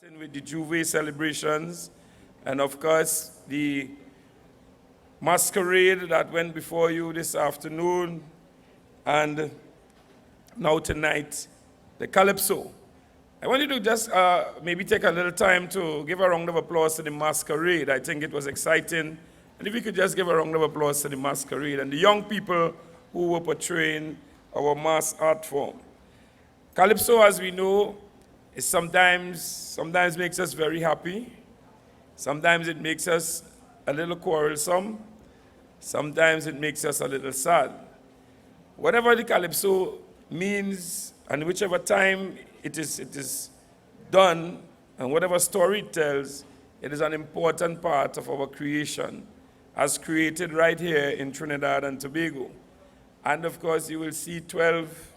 Starting with the Juve celebrations, and of course, the masquerade that went before you this afternoon, and now tonight, the Calypso. I want you to just maybe take a little time to give a round of applause to the masquerade. I think it was exciting. And if you could just give a round of applause to the masquerade and the young people who were portraying our mass art form. Calypso, as we know, is sometimes makes us very happy. Sometimes it makes us a little quarrelsome. Sometimes it makes us a little sad. Whatever the Calypso means, and whichever time it is done, and whatever story it tells, it is an important part of our creation, as created right here in Trinidad and Tobago. And of course, you will see 12,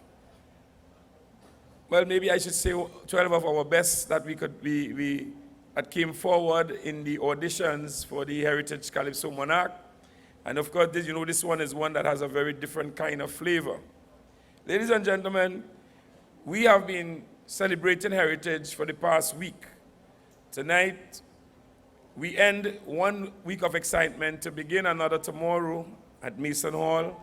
well, maybe I should say 12 of our best that that came forward in the auditions for the Heritage Calypso Monarch. And of course, this one is one that has a very different kind of flavor. Ladies and gentlemen, we have been celebrating heritage for the past week. Tonight, we end 1 week of excitement to begin another tomorrow at Mason Hall.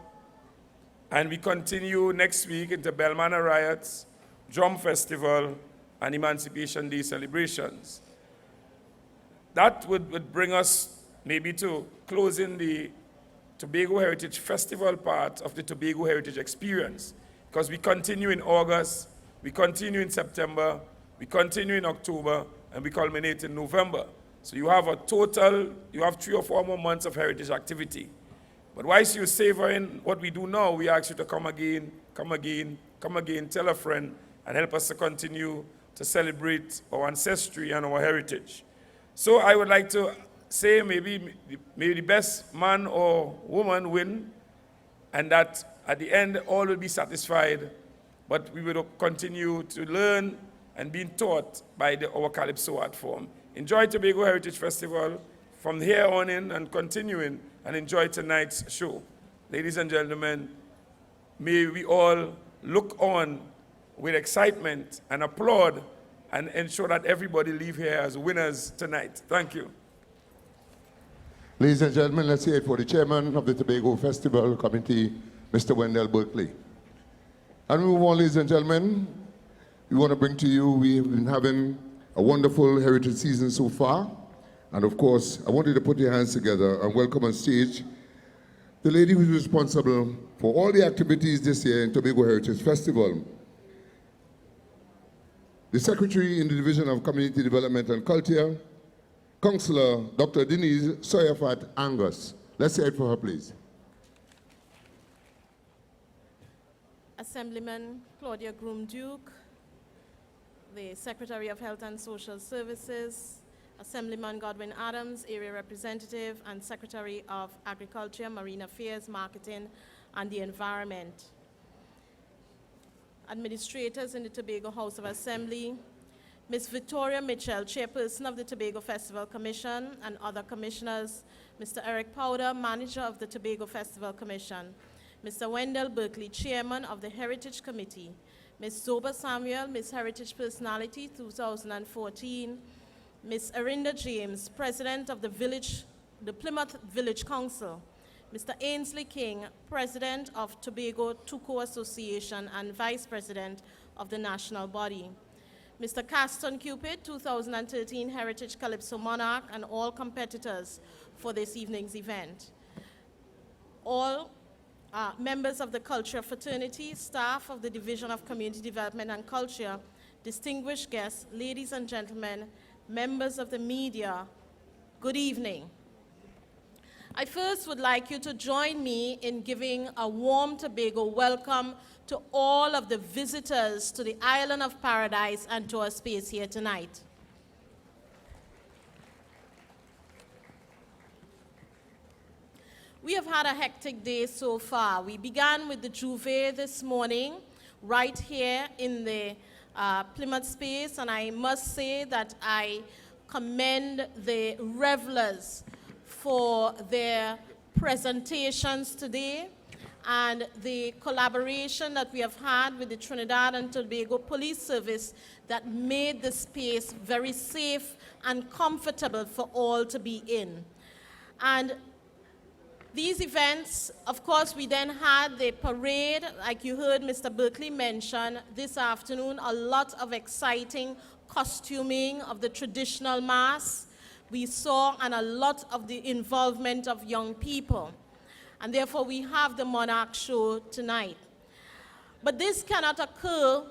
And we continue next week into Belmana Riots, Drum Festival, and Emancipation Day celebrations. That would bring us maybe to closing the Tobago Heritage Festival part of the Tobago Heritage Experience, because we continue in August, we continue in September, we continue in October, and we culminate in November. So you have 3 or 4 more months of heritage activity. But whilst you're savoring what we do now, we ask you to come again, tell a friend, and help us to continue to celebrate our ancestry and our heritage. So I would like to say maybe the best man or woman win, and that at the end all will be satisfied, but we will continue to learn and be taught by our Calypso art form. Enjoy Tobago Heritage Festival from here on in and continuing, and enjoy tonight's show. Ladies and gentlemen, may we all look on with excitement and applaud and ensure that everybody leave here as winners tonight. Thank you. Ladies and gentlemen, let's hear it for the chairman of the Tobago Festival Committee, Mr. Wendell Berkeley. And we move on, ladies and gentlemen. We want to bring to you, we've been having a wonderful heritage season so far. And of course, I want you to put your hands together and welcome on stage the lady who's responsible for all the activities this year in Tobago Heritage Festival. The Secretary in the Division of Community Development and Culture, Councillor Dr. Denise Sawyerfat Angus. Let's hear it for her, please. Assemblyman Claudia Groom-Duke, the Secretary of Health and Social Services, Assemblyman Godwin Adams, Area Representative, and Secretary of Agriculture, Marine Affairs, Marketing, and the Environment. Administrators in the Tobago House of Assembly, Ms. Victoria Mitchell, Chairperson of the Tobago Festival Commission, and other commissioners, Mr. Eric Powder, Manager of the Tobago Festival Commission, Mr. Wendell Berkeley, Chairman of the Heritage Committee, Ms. Zoba Samuel, Ms. Heritage Personality 2014, Ms. Arinda James, President of the Plymouth Village Council, Mr. Ainsley King, President of Tobago Tuco Association and Vice President of the national body, Mr. Caston Cupid, 2013 Heritage Calypso Monarch, and all competitors for this evening's event. All members of the Culture Fraternity, staff of the Division of Community Development and Culture, distinguished guests, ladies and gentlemen, members of the media, good evening. I first would like you to join me in giving a warm Tobago welcome to all of the visitors to the Island of Paradise and to our space here tonight. We have had a hectic day so far. We began with the Juve this morning, right here in the Plymouth space, and I must say that I commend the revelers for their presentations today. and the collaboration that we have had with the Trinidad and Tobago Police Service that made the space very safe and comfortable for all to be in. And these events, of course, we then had the parade, like you heard Mr. Berkeley mention this afternoon, a lot of exciting costuming of the traditional mask we saw, and a lot of the involvement of young people. And therefore, we have the Monarch show tonight. But this cannot occur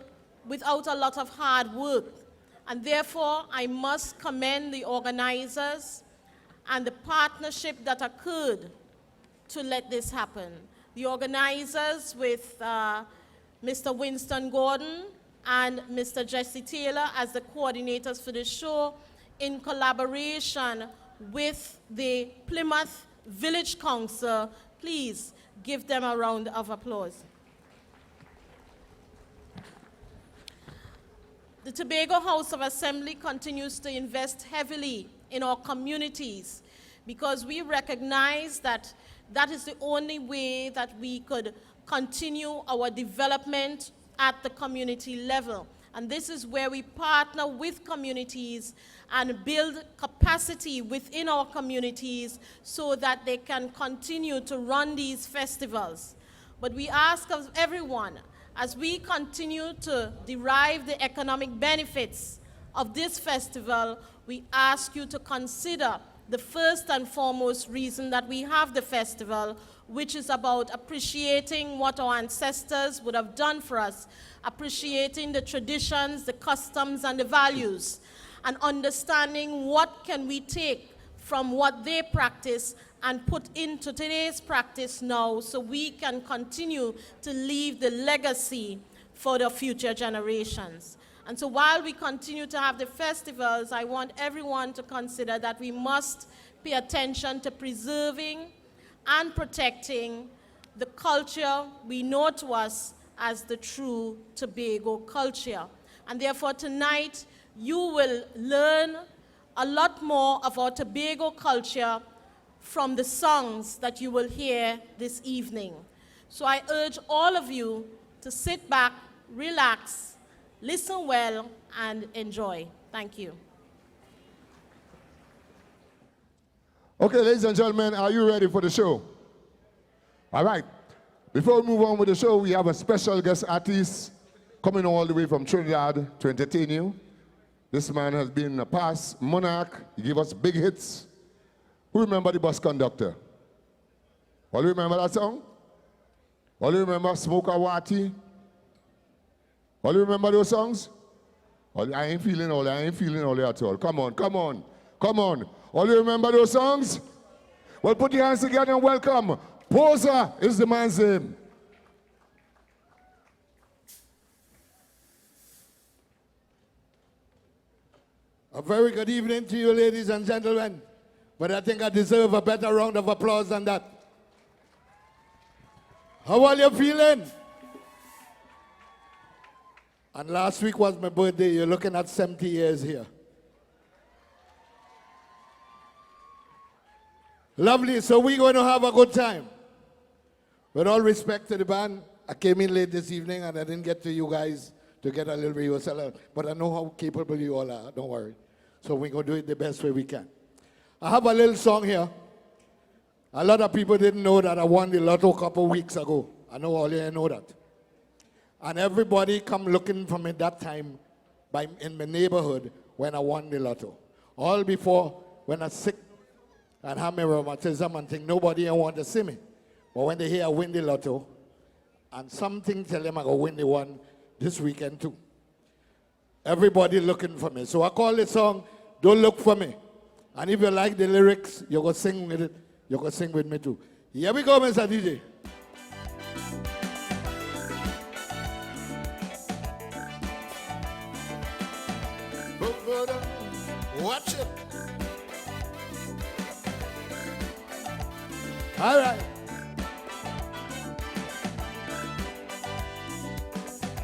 without a lot of hard work. And therefore, I must commend the organizers and the partnership that occurred to let this happen. The organizers with Mr. Winston Gordon and Mr. Jesse Taylor as the coordinators for the show, in collaboration with the Plymouth Village Council. Please give them a round of applause. The Tobago House of Assembly continues to invest heavily in our communities because we recognize that that is the only way that we could continue our development at the community level. And this is where we partner with communities and build capacity within our communities so that they can continue to run these festivals. But we ask of everyone, as we continue to derive the economic benefits of this festival, we ask you to consider the first and foremost reason that we have the festival, which is about appreciating what our ancestors would have done for us, appreciating the traditions, the customs, and the values, and understanding what can we take from what they practice and put into today's practice now so we can continue to leave the legacy for the future generations. And so while we continue to have the festivals, I want everyone to consider that we must pay attention to preserving and protecting the culture we know to us as the true Tobago culture. And therefore tonight, you will learn a lot more of our Tobago culture from the songs that you will hear this evening. So I urge all of you to sit back, relax, listen well, and enjoy. Thank you. Okay, ladies and gentlemen, are you ready for the show? All right. Before we move on with the show, we have a special guest artist coming all the way from Trinidad to entertain you. This man has been in the past Monarch. He gave us big hits. Who remember the bus conductor? All you remember that song? All you remember Smoker Wati? All you remember those songs? I ain't feeling all at all. Come on, come on, come on. All you remember those songs? Well, put your hands together and welcome. Poser is the man's name. A very good evening to you, ladies and gentlemen. But I think I deserve a better round of applause than that. How are you feeling? And last week was my birthday. You're looking at 70 years here. Lovely. So we're going to have a good time. With all respect to the band, I came in late this evening and I didn't get to you guys to get a little rehearsal. But I know how capable you all are. Don't worry. So we're going to do it the best way we can. I have a little song here. A lot of people didn't know that I won the lotto a couple weeks ago. I know all you know that. And everybody come looking for me that time in my neighborhood when I won the lotto. All before, when I was sick and had my rheumatism and think nobody want to see me. But when they hear I win the lotto, and something tell them I go win the one this weekend too. Everybody looking for me. So I call the song, Don't Look For Me. And if you like the lyrics, you're going to sing with it. You're going to sing with me too. Here we go, Mr. DJ. Watch it. All right.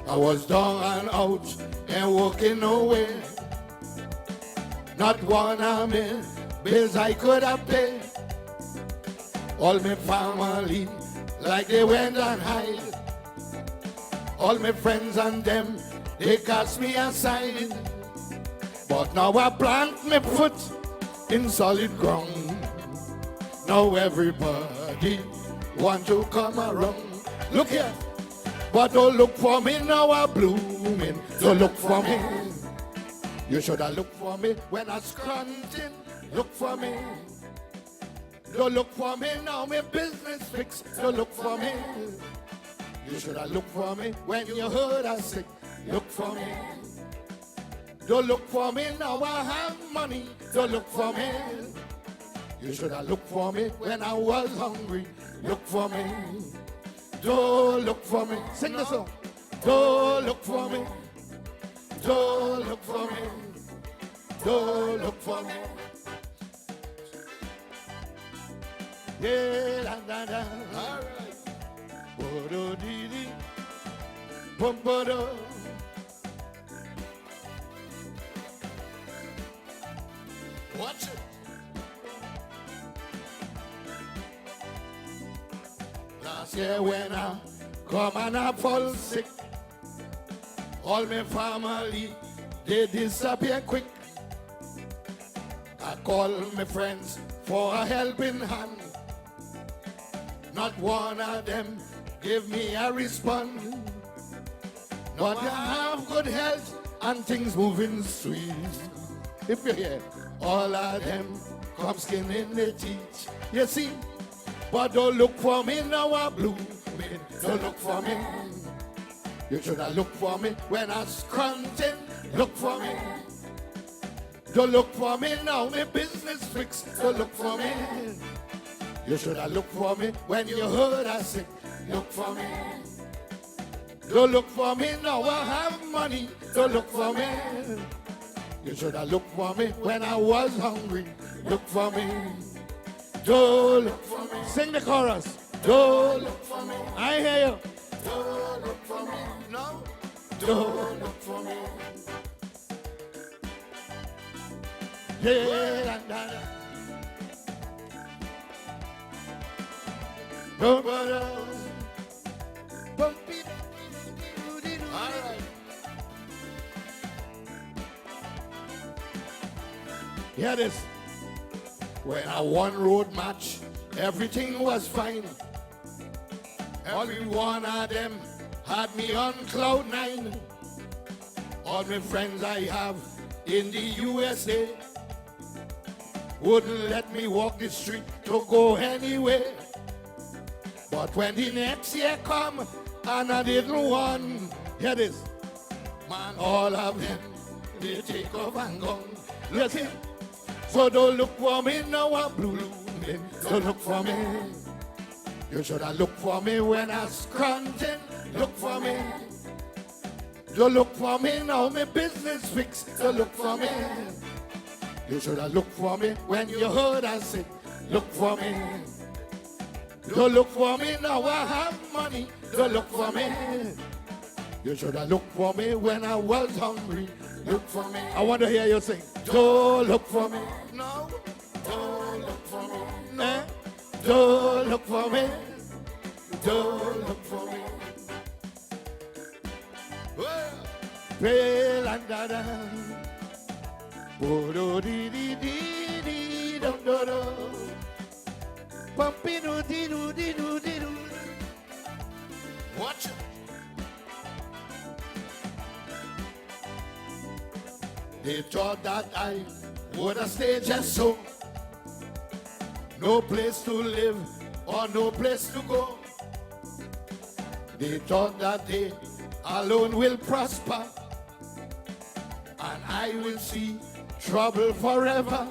I was down and out and walking nowhere. Not one of me bills I could have paid. All my family like they went and hide. All my friends and them, they cast me aside. But now I plant my foot in solid ground. Now everybody want to come around. Look here, but don't look for me now I'm blooming. Don't look for me. You should have looked for me when I was scrunching. Look for me. Don't look for me now, my business fixed. Don't look for me. You should have looked for me when you heard I sick. Look for me. Don't look for me now, I have money. Don't look for me. You should have looked for me when I was hungry. Look for me. Don't look for me. Sing the song. Don't look for me. Don't look for me. Don't look for me. Yeah, da, da, da. All right. Bo-do-dee-dee. Bum-ba-do. Watch it. Last year when I come and I fall sick, all my family, they disappear quick. I call my friends for a helping hand. Not one of them give me a response. But I have good health and things moving sweet. If you hear, all of them come skin in the teeth. You see, but don't look for me now I'm blooming. Don't look for me. You should have looked for me when I was scrunching. Look for me. Don't look for me now, my business fixed. Don't look for me. You should have looked for me when you heard I sick. Look for me. Don't look for me now, I have money. Don't look for me. You should have looked for me when I was hungry. Look for me. Don't look for me. Sing the chorus. Don't look for me. I hear you. Don't look for me. No. Don't look for me. Yeah, da, da. Don't bother. All right. Hear this. When I won road match, everything was fine. Every one of them had me on cloud nine. All my friends I have in the USA wouldn't let me walk the street to go anywhere. But when the next year come and I didn't want, hear this, man, all of them, they take off and gone. Listen, so don't look for me now I'm blooming. Don't look for me. You should have looked for me when I was scrunching. Look for me. Don't look for me now, my business fixed. Don't look for me. You should have looked for me when you heard I said, look for me. Don't look for me now, I have money. Don't look for me. You should have looked for me when I was hungry. Look for me. I want to hear you sing. Don't look for me. No. Don't look for me. No. Don't look for me. Don't look for me. Well, and da da. Bo dee dee dee dee do do do. Bumpy do dee do dee do dee do. Watch it. They thought that I would have stayed just so. No place to live or no place to go. They thought that they alone will prosper and I will see trouble forever.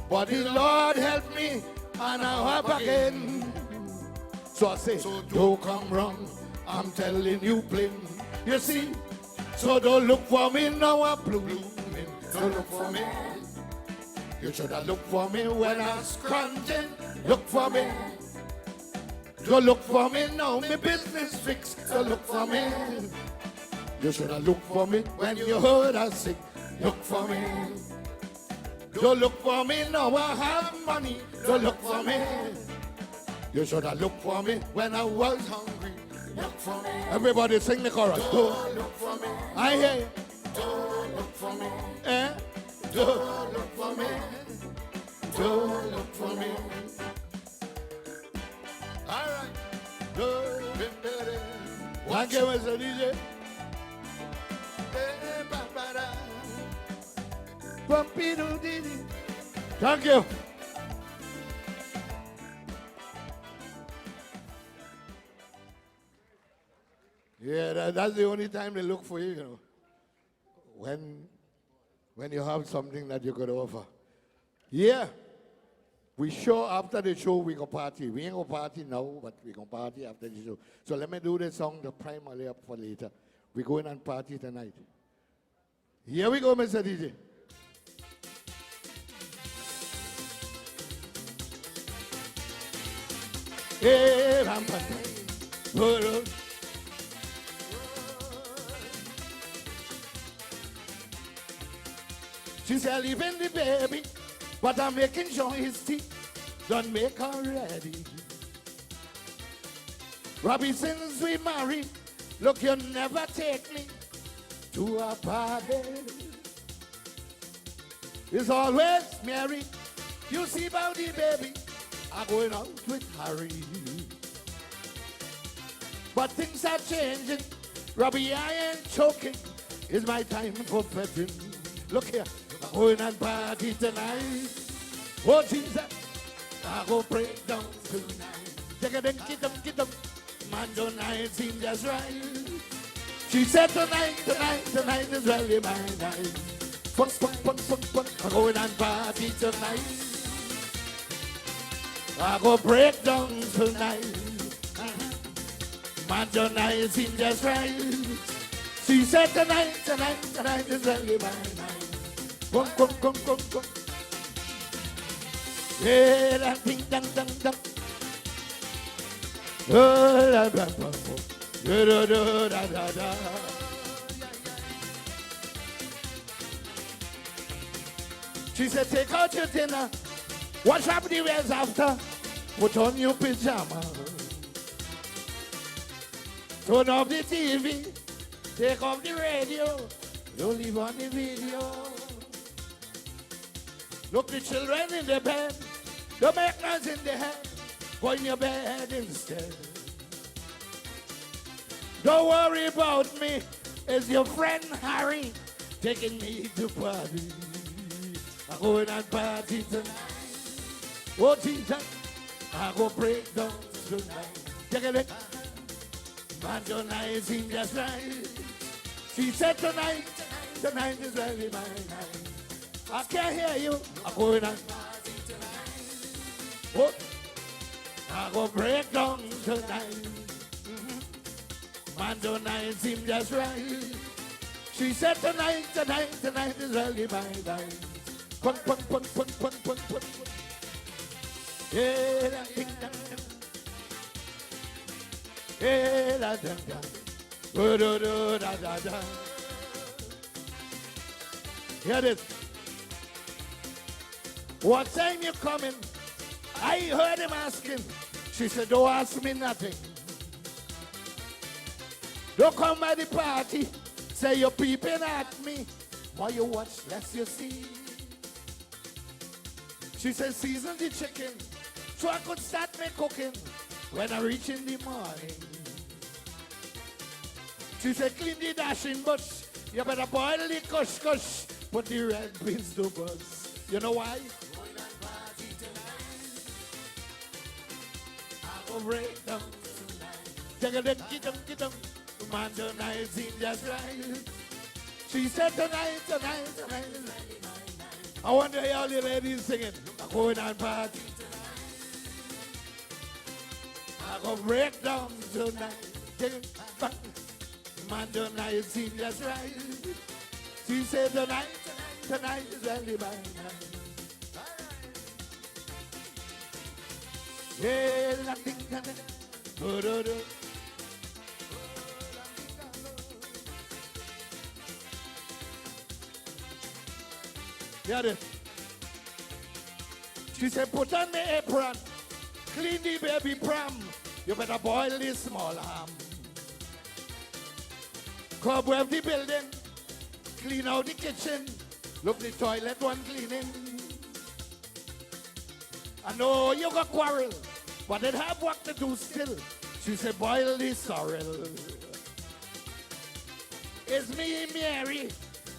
But the Lord helped me and I'm up again. So I say, so don't come wrong, I'm telling you plain. You see, so don't look for me now I'm blooming. Don't look for me. You should have looked for me when I was scrunching. Look for me. Don't look for me now, my business fixed. Don't look for me. You should have looked for me when you heard I sick. Look for me. Don't look for me now, I have money. Don't look for me. You should have looked for me when I was hungry. Look for me. Everybody sing the chorus. Don't look for me. I hear you. Don't look for me. Eh? Don't look for me. Don't look for me. All right. Thank you, Mr. DJ. Thank you. Yeah, that's the only time they look for you, you know. When you have something that you could offer. Yeah. We show after the show we go party. We ain't go party now, but we go party after the show. So let me do the song, the primarily up for later. We going and party tonight. Here we go, Mr. DJ. Hey, she said, leaving the baby, but I'm making sure his teeth don't make her ready. Robbie, since we married, look, you never take me to a party. It's always Mary. You see about the baby, I'm going out with Harry. But things are changing. Robbie, I ain't choking. It's my time for fetting. Look here, I'm going and party tonight. Oh, Jesus, I go break down tonight. Take a get them. Man, tonight seems just right. She said tonight is really my night. Fun, I'm going and party tonight. I go break down tonight. Man, tonight seems just right. She said tonight is really my night. Come. Yeah, that ding, dang. She said, take out your dinner, wash up the wares after, put on your pajamas. Turn off the TV, take off the radio, don't leave on the video. Look the children in the bed, don't make noise in the head, go in your bed instead. Don't worry about me, it's your friend Harry taking me to party. I'm going and party tonight. Oh Jesus, I go break down tonight. Take a look. Man, tonight seems just right. She said tonight is really my night. I can't hear you. I'm going and party tonight. Oh, I go break down tonight. Man, tonight seems just right. She said tonight is really my night. Pun. Yeah, da. Hear this. What time you coming? I heard him asking. She said, don't ask me nothing. Don't come by the party. Say you're peeping at me. More you watch, less you see. She said, season the chicken so I could start me cooking when I reach in the morning. She said, clean the dashing bush. You better boil the kush. Put the red beans to buzz. You know why? I go break down tonight. Get them. Man, tonight seems just right. She said tonight. I want to hear all the ladies singing. I'm going on party tonight. I go break down tonight. Man, tonight seems just right. She said tonight is really my night. Yeah, nothing can do. Hear this. She said, put on the apron, Clean the baby pram. You better boil this small ham. Cobweb the building. Clean out the kitchen. Look the toilet one cleaning. I know you got quarrel, but it have work to do still. She said, boil the sorrel. It's me, Mary.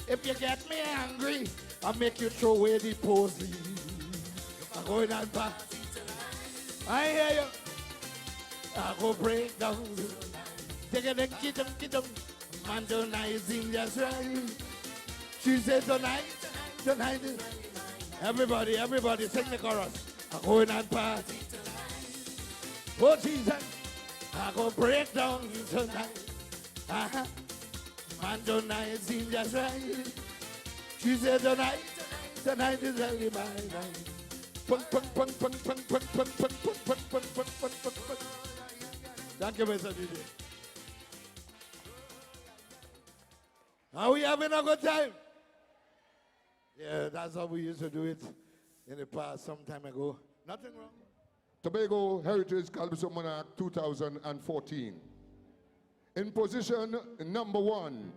If you get me angry, I'll make you throw away the posy. I'm going on back. I hear you. I go break down. Take a get them. Man, donizing, that's right. She said, tonight. Everybody, sing the chorus. I'm going on party tonight. Oh, Jesus. I go break down tonight. Man, donizing, that's right. She said, tonight is only my night. Thank you, Mr. DJ. Are we having a good time? Yeah, that's how we used to do it in the past, some time ago. Nothing wrong. Tobago Heritage Calypso Monarch 2014. In position number 1,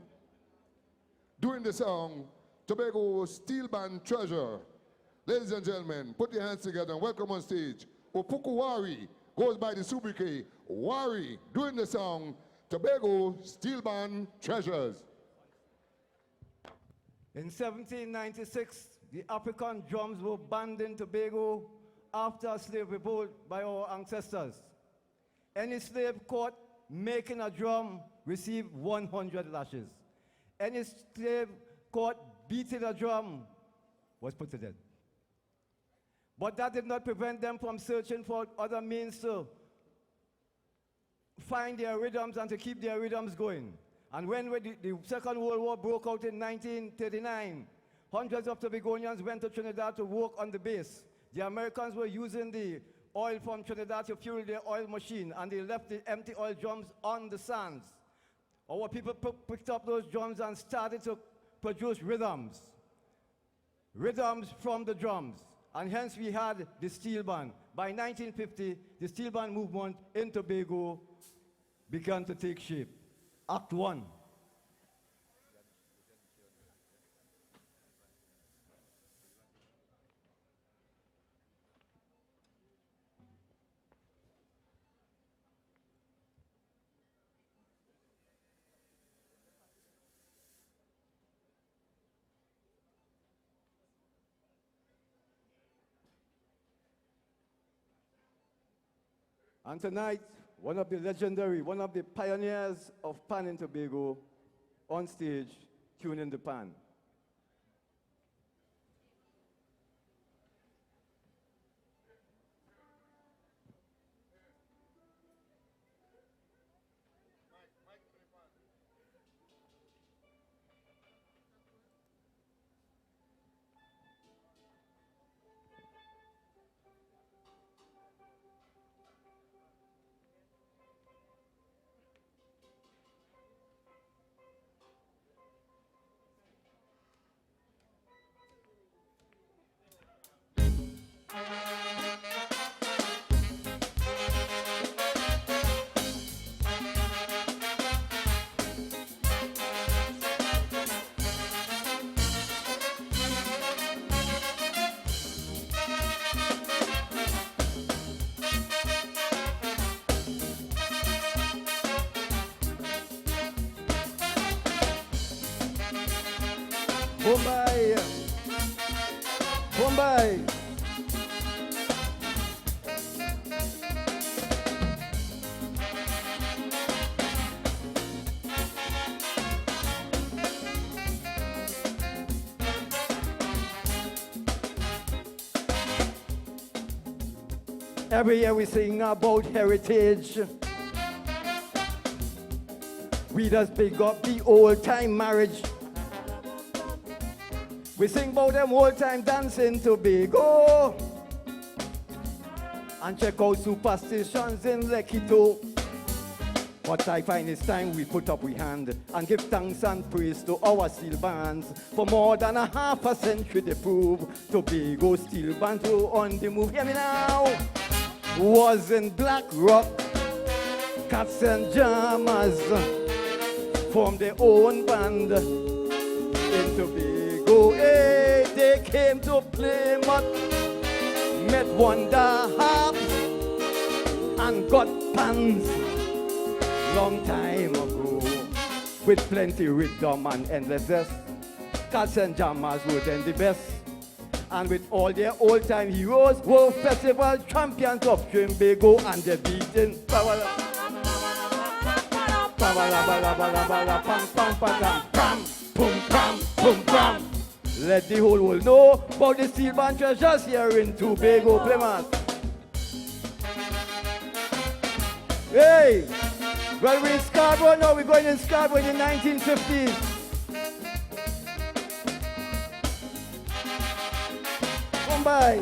during the song, Tobago Steelband Treasure. Ladies and gentlemen, put your hands together and welcome on stage. Opuku Wari goes by the sobriquet Wari, doing the song, Tobago Steelband Treasures. In 1796, the African drums were banned in Tobago after a slave revolt by our ancestors. Any slave caught making a drum received 100 lashes. Any slave caught beating a drum was put to death. But that did not prevent them from searching for other means to find their rhythms and to keep their rhythms going. And when the Second World War broke out in 1939, hundreds of Tobagonians went to Trinidad to work on the base. The Americans were using the oil from Trinidad to fuel their oil machine, and they left the empty oil drums on the sands. Our people picked up those drums and started to produce rhythms from the drums. And hence we had the steel band. By 1950, the steel band movement in Tobago began to take shape. Act 1. And tonight, one of the pioneers of pan in Tobago, on stage, tuning the pan. Bombay! Bombay! Every year we sing about heritage. We just pick up the old-time marriage. We sing about them old-time dancing Tobago. And check out superstitions in Lekito. But I find it's time we put up we hand and give thanks and praise to our steel bands. For more than a half a century they prove Tobago steel bands were on the move. Hear me now. was in Black Rock. Cats and Jammers formed their own band in Tobago. Hey, they came to Plymouth, met Wonder Harp and got pants long time ago with plenty rhythm and endless zest. Cats and Jammers were then the best. And with all their old-time heroes, World Festival champions of Tobago and the beating. Let the whole world know about the Steelband treasures here in Tobago, Plymouth. Hey, well, we're in Scarborough now. We're going in Scarborough in the 1950s. Come by.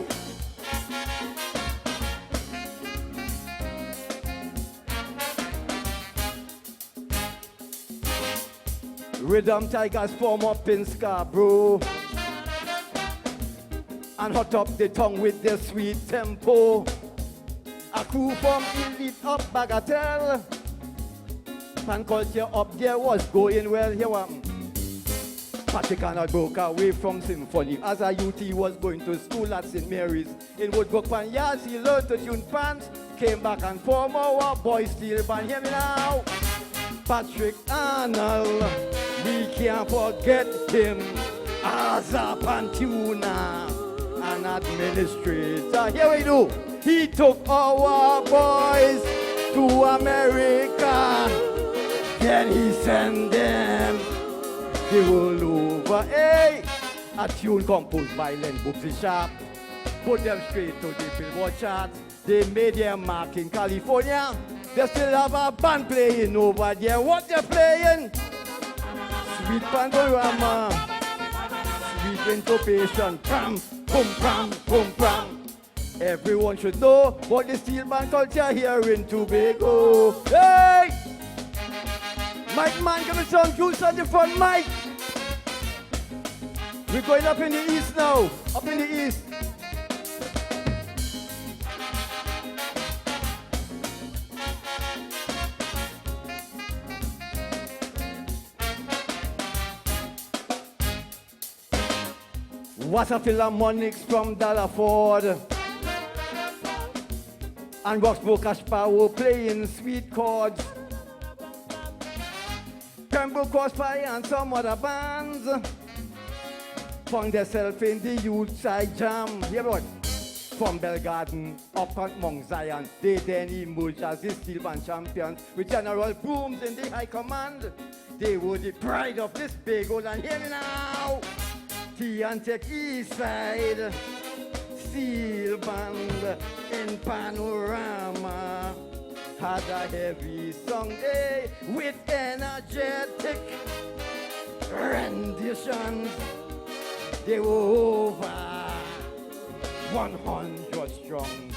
Rhythm Tigers form up in Scarborough and hot up the tongue with their sweet tempo. A crew from Elite up Bagatelle. Pan culture up there was going well. Here what? Patrick Arnold broke away from symphony. As a youth, he was going to school at St. Mary's. In Woodbrook Pan Yards, he learned to tune pants. Came back and formed our boys Steelband. Hear me now. Patrick Arnold, we can't forget him as a pan tuner and administrator. Here we do. He took our boys to America. Then he sent them the world over. Hey, a tune composed by Len Boopsy Sharp. Put them straight to the Billboard charts. They made their mark in California. They still have a band playing over there. What they're playing? Sweet Panorama, Sweet Intopation, pram, boom, pram, boom, pram. Everyone should know what the Steelband culture here in Tobago. Hey! Mike Man, give me some juice on the front, Mike. We're going up in the east now, up in the east. What's a Philharmonics from Dallaford? And Roxborough Ashpower playing sweet chords. Pembroke Crossfire and some other bands found themselves in the youth side jam. Hear what? From Belgarden up at Mount Zion, they then emerged as the Steelband champions with General Brooms in the high command. They were the pride of this big old and hear me now. Tech East Side, Steelband in Panorama had a heavy song, hey, with energetic renditions. They were over 100 strong.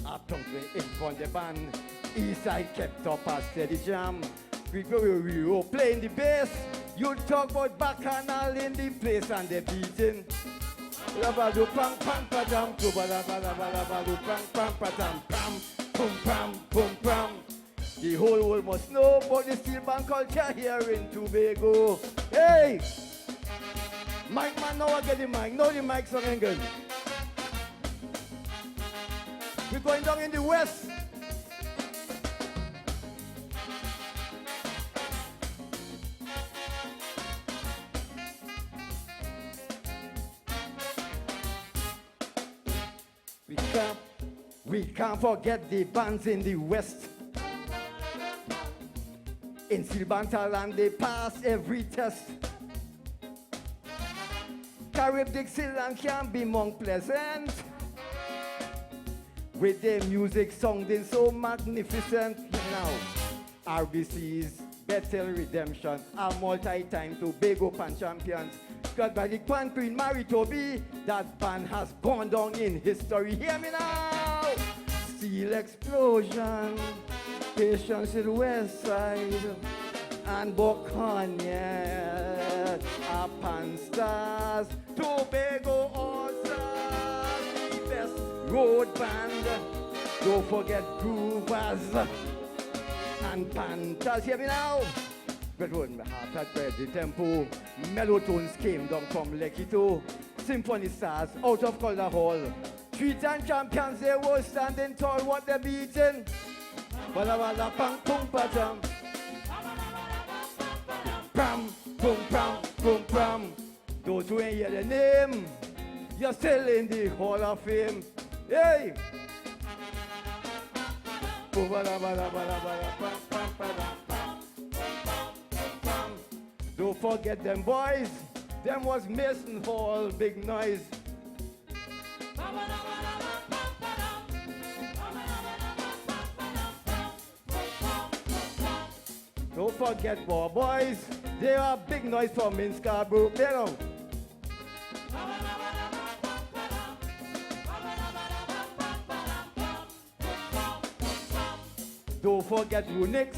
A thumping in front of the band, East Side kept up a steady jam. We were playing the bass. You talk about bacchanal in the place and the beating. Labadu pam pam padam, labadu pam pam padam, pam pum pam pum pam. The whole world must know about the Steelband culture here in Tobago. Hey, Mike man, now I get the mic. Now the mic's on good. We're going down in the west. We can't forget the bands in the West. In Steelband Thailand, they pass every test. Carib Dixieland can be Mount Pleasant. With their music sounding so magnificent. Now, RBC's Bethel Redemption are multi-time Tobago Pan champions. Got by the Quan Queen Mary Toby, that band has gone down in history. Hear me now! Steel Explosion, Patience in West Side, and Buccaneer, Pan Stars, Tobago All-Stars, the best road band Don't forget groovers and pantas. Hear me now. But when my heart had read the tempo, mellow-tones came down from Lekito. Symphony stars out of Calder Hall. Three-time champions, they were standing tall, what they beating. Bala bala pam pum patam. Pam pum pam pum pam. Those who ain't hear the name, you're still in the Hall of Fame. Hey! Bala bala bala bala pam pam pam pam. Don't forget them boys. Them was Mason Hall, big noise. Don't forget War Boys. They are big noise from in Scarborough. Play now. Don't forget Unix.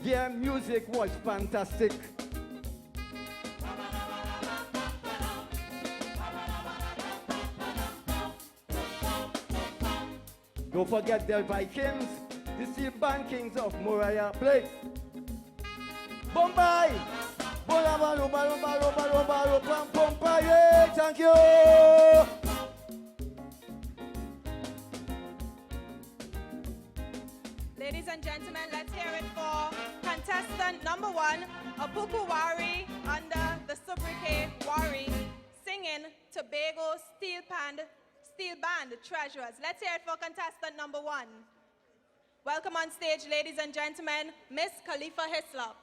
Their music was fantastic. Don't forget the Vikings, the Steelband Kings of Moriah. Play. Bombay! Bola balo balo balo balo balo pam pam pa, yeah, thank you! Ladies and gentlemen, let's hear it for contestant number 1, Apuku Wari under the sobriquet Wari, singing Tobago Steelband Treasurers. Let's hear it for contestant number 1. Welcome on stage, ladies and gentlemen, Miss Khalifa Hislop.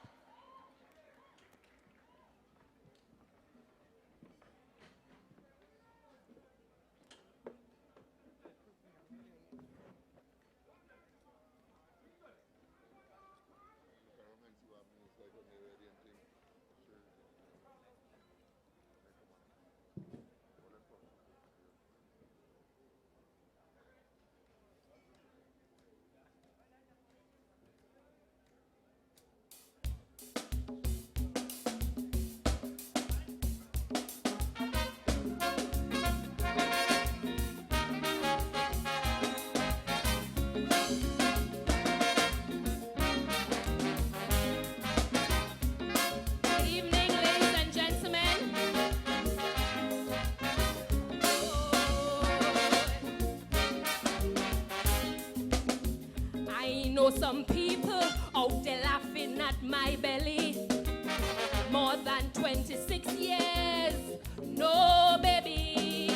Some people out there laughing at my belly. More than 26 years, no baby.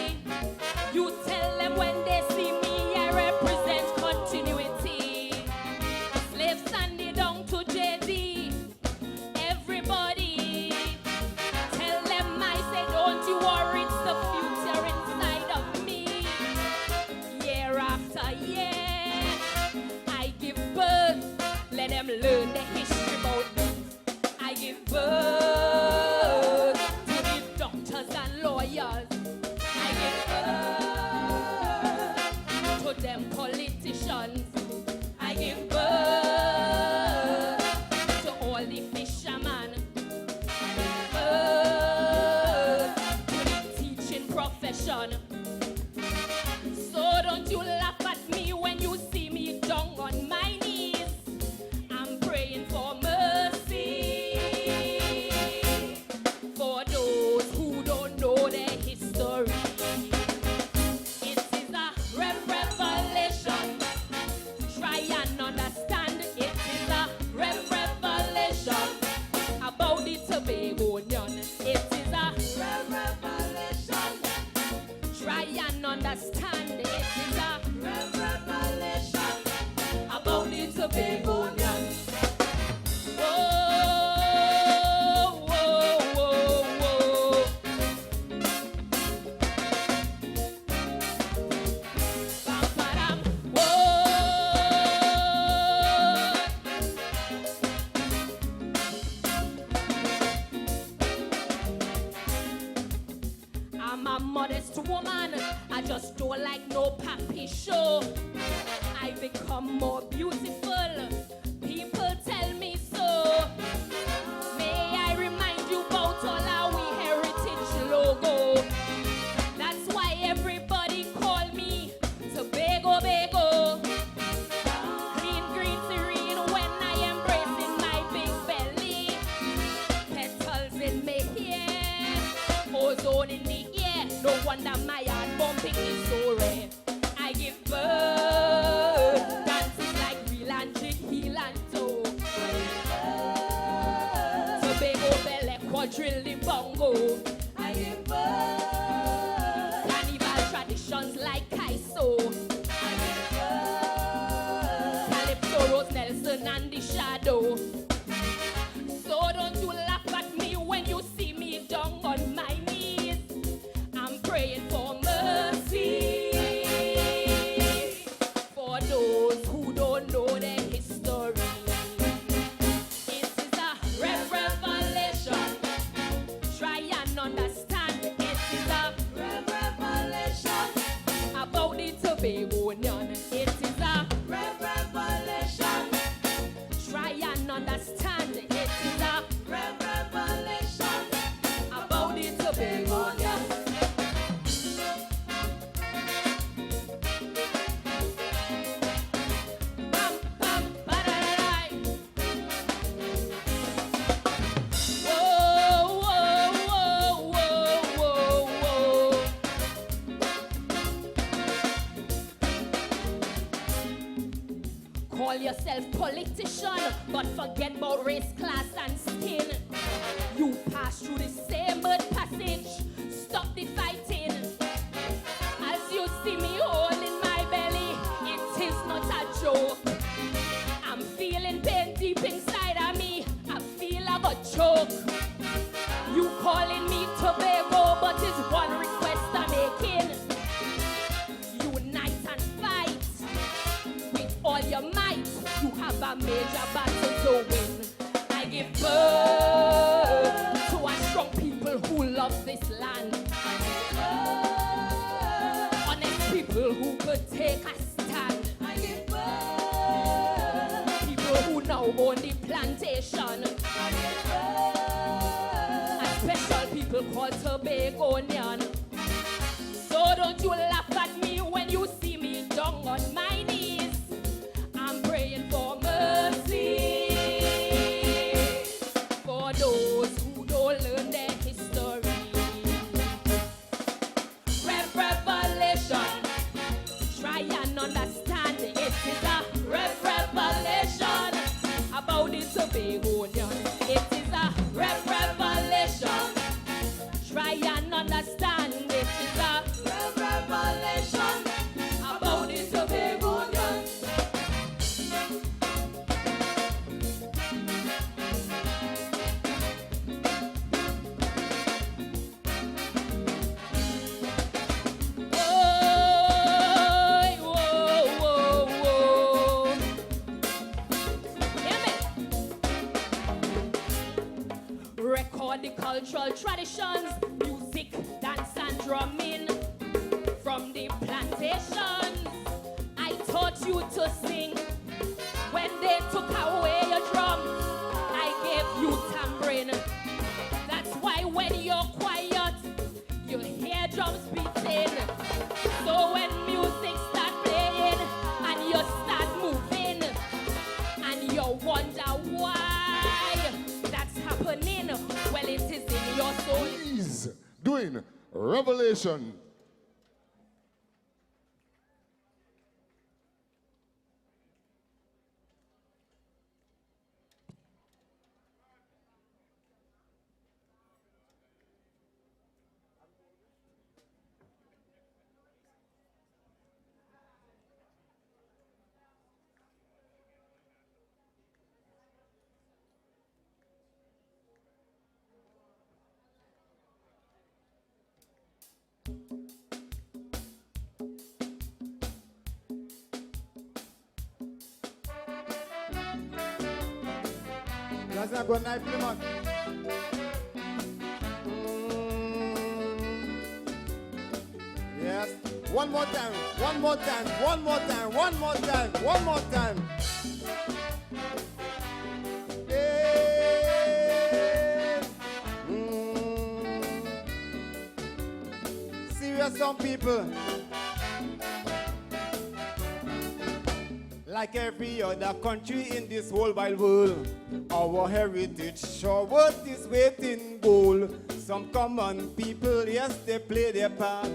You tell them when they see me, I represent continuity. Slave Sandy down to JD. Everybody, tell them I say don't you worry, it's the future inside of me. Year after year, let them learn the history about me. I give birth to the doctors and lawyers. I give birth to them politicians. I give birth to all the fishermen. I give birth to the teaching profession. So don't you laugh at me when you see me down on my knees. For mercy, for those who don't know their history. It is a revelation. Try and understand. It is a revelation about the Tobagonian. It is a revelation. Try and understand. It is a revelation about the Tobagonian. I'm a modest woman, I just don't like no pappy show. I become more beautiful, people tell me so. May I remind you about all our heritage logo. That's why everybody call me Tobago Bago. No wonder my heart bumping is so rare. I give birth, dancing like real and jig, heel and toe. Tobago, belly, quadrille, the bongo. I give birth, carnival traditions like Kaiso. I give birth, Calypso, Rose Nelson and the Shadow. So don't you laugh at me when you see me down on my knees. I'm praying for mercy for those who don't know their history. It is a revelation. Try and understand. It is a revelation about the Tobagonian. It is a revelation. Try and understand. It is a revelation about the Tobagonian. Bam, bam, ba-da-da-da. Whoa, whoa, whoa, whoa, whoa, whoa. Call yourself politician, but forget about race, class, and skin. You pass through the same bird passage. Stop the fighting. As you see me holding my belly, it is not a joke. I'm feeling pain deep inside of me. I feel like a choke. You calling me Tobago, but it's one request I'm making. Unite and fight with all your might. You have a major battle to win. I give birth to a strong people who love this land. Honest people who could take a stand. I give birth people who now own the plantation. I give birth a special people called Tobagonian. So don't you laugh at me when you see me down on my knees. I'm praying for mercy for those who don't learn their history. Revelation, try and understand. It is a revelation about the Tobagonian. It is a revelation, try and understand. It is a revelation about the Tobagonian. Whoa, whoa, whoa. Hear me? Record the cultural traditions, music, dance and drumming from the plantations. I taught you to sing when they took away your drums. I gave you tambourine. That's why when you're quiet, you hear drums beating. So when music start playing and you start moving and you wonder why that's happening, well, it is in your soul. He's doing revelation. That's not good night, Plymouth. Yes. One more time, one more time, one more time, one more time, one more time. Hey. Serious some people. Like every other country in this whole wide world, our heritage sure worth its weight in gold. Some common people, yes, they play their part.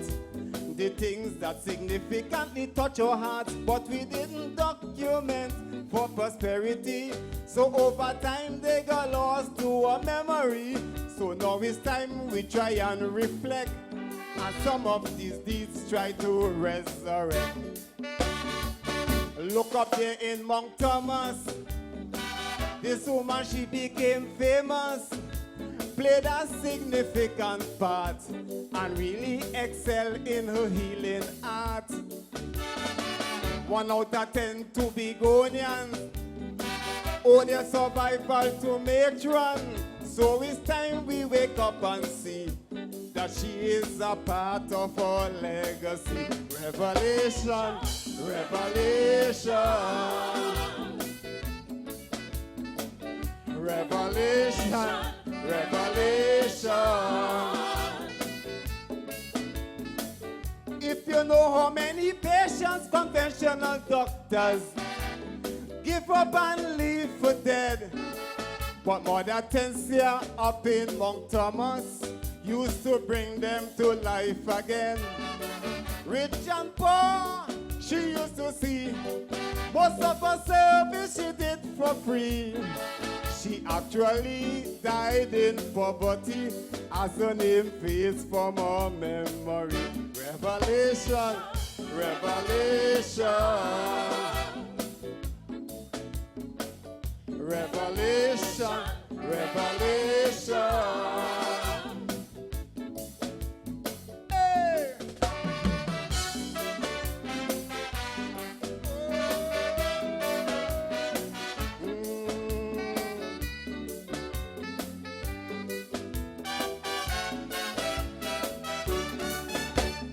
The things that significantly touch our hearts, but we didn't document for prosperity. So over time they got lost to our memory. So now it's time we try and reflect, and some of these deeds try to resurrect. Look up there in Mount Thomas. This woman, she became famous, played a significant part, and really excelled in her healing art. 1 out of 10 Tobagonians owe their survival to matron. So it's time we wake up and see that she is a part of our legacy. Revelation, revelation, revelation, revelation. If you know how many patients conventional doctors give up and leave for dead, but Mother Tensia up in Mount Thomas used to bring them to life again. Rich and poor, she used to see. Most of her service she did for free. She actually died in poverty as her name fades from our memory. Revelation, revelation, revelation, revelation. Hey!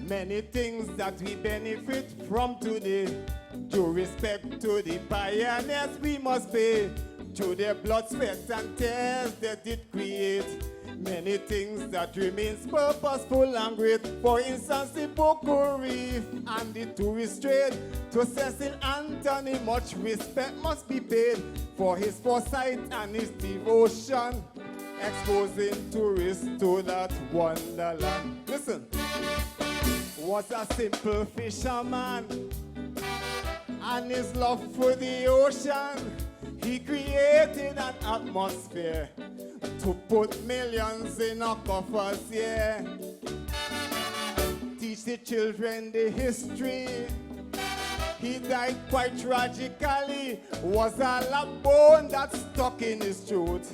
Many things that we benefit from today, due respect to the pioneers we must pay. Through their blood, sweat, and tears they did create many things that remains purposeful and great. For instance, the Boko Reef and the tourist trade. To Cecil Anthony, much respect must be paid for his foresight and his devotion, exposing tourists to that wonderland. Listen, was a simple fisherman, and his love for the ocean, he created an atmosphere to put millions in our coffers, yeah. Teach the children the history. He died quite tragically, was a lap bone that stuck in his throat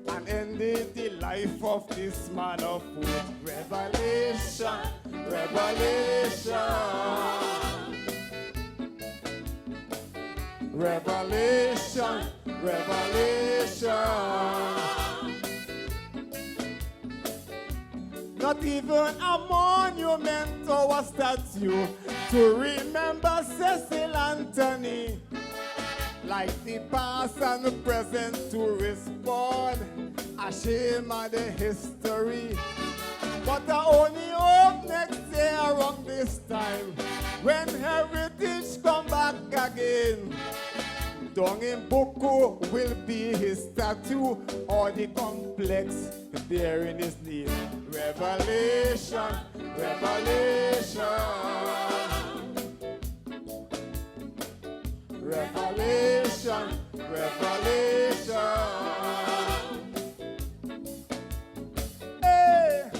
and ended the life of this man of food. Revelation, revelation, revelation, revelation. Not even a monument or a statue to remember Cecil Anthony. Like the past and the present to respond, a shame of the history. But I only hope next year around this time, when heritage come back again, down in Boko will be his statue or the complex bearing his name. Revelation, revelation, revelation, revelation. Hey!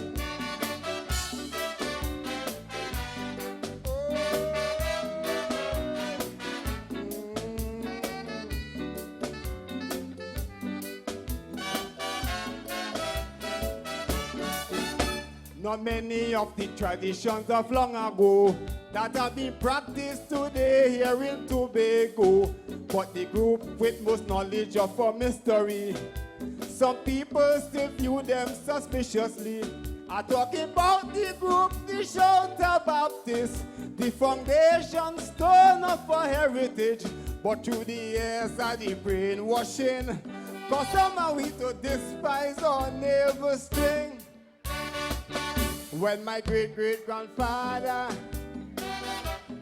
Not many of the traditions of long ago that have been practiced today here in Tobago, but the group with most knowledge of our mystery, some people still view them suspiciously. I'm talking about the group, the Shelter Baptist, the foundation stone of our heritage, but through the years of the brainwashing, cause some are we to despise our navel string. When my great-great-grandfather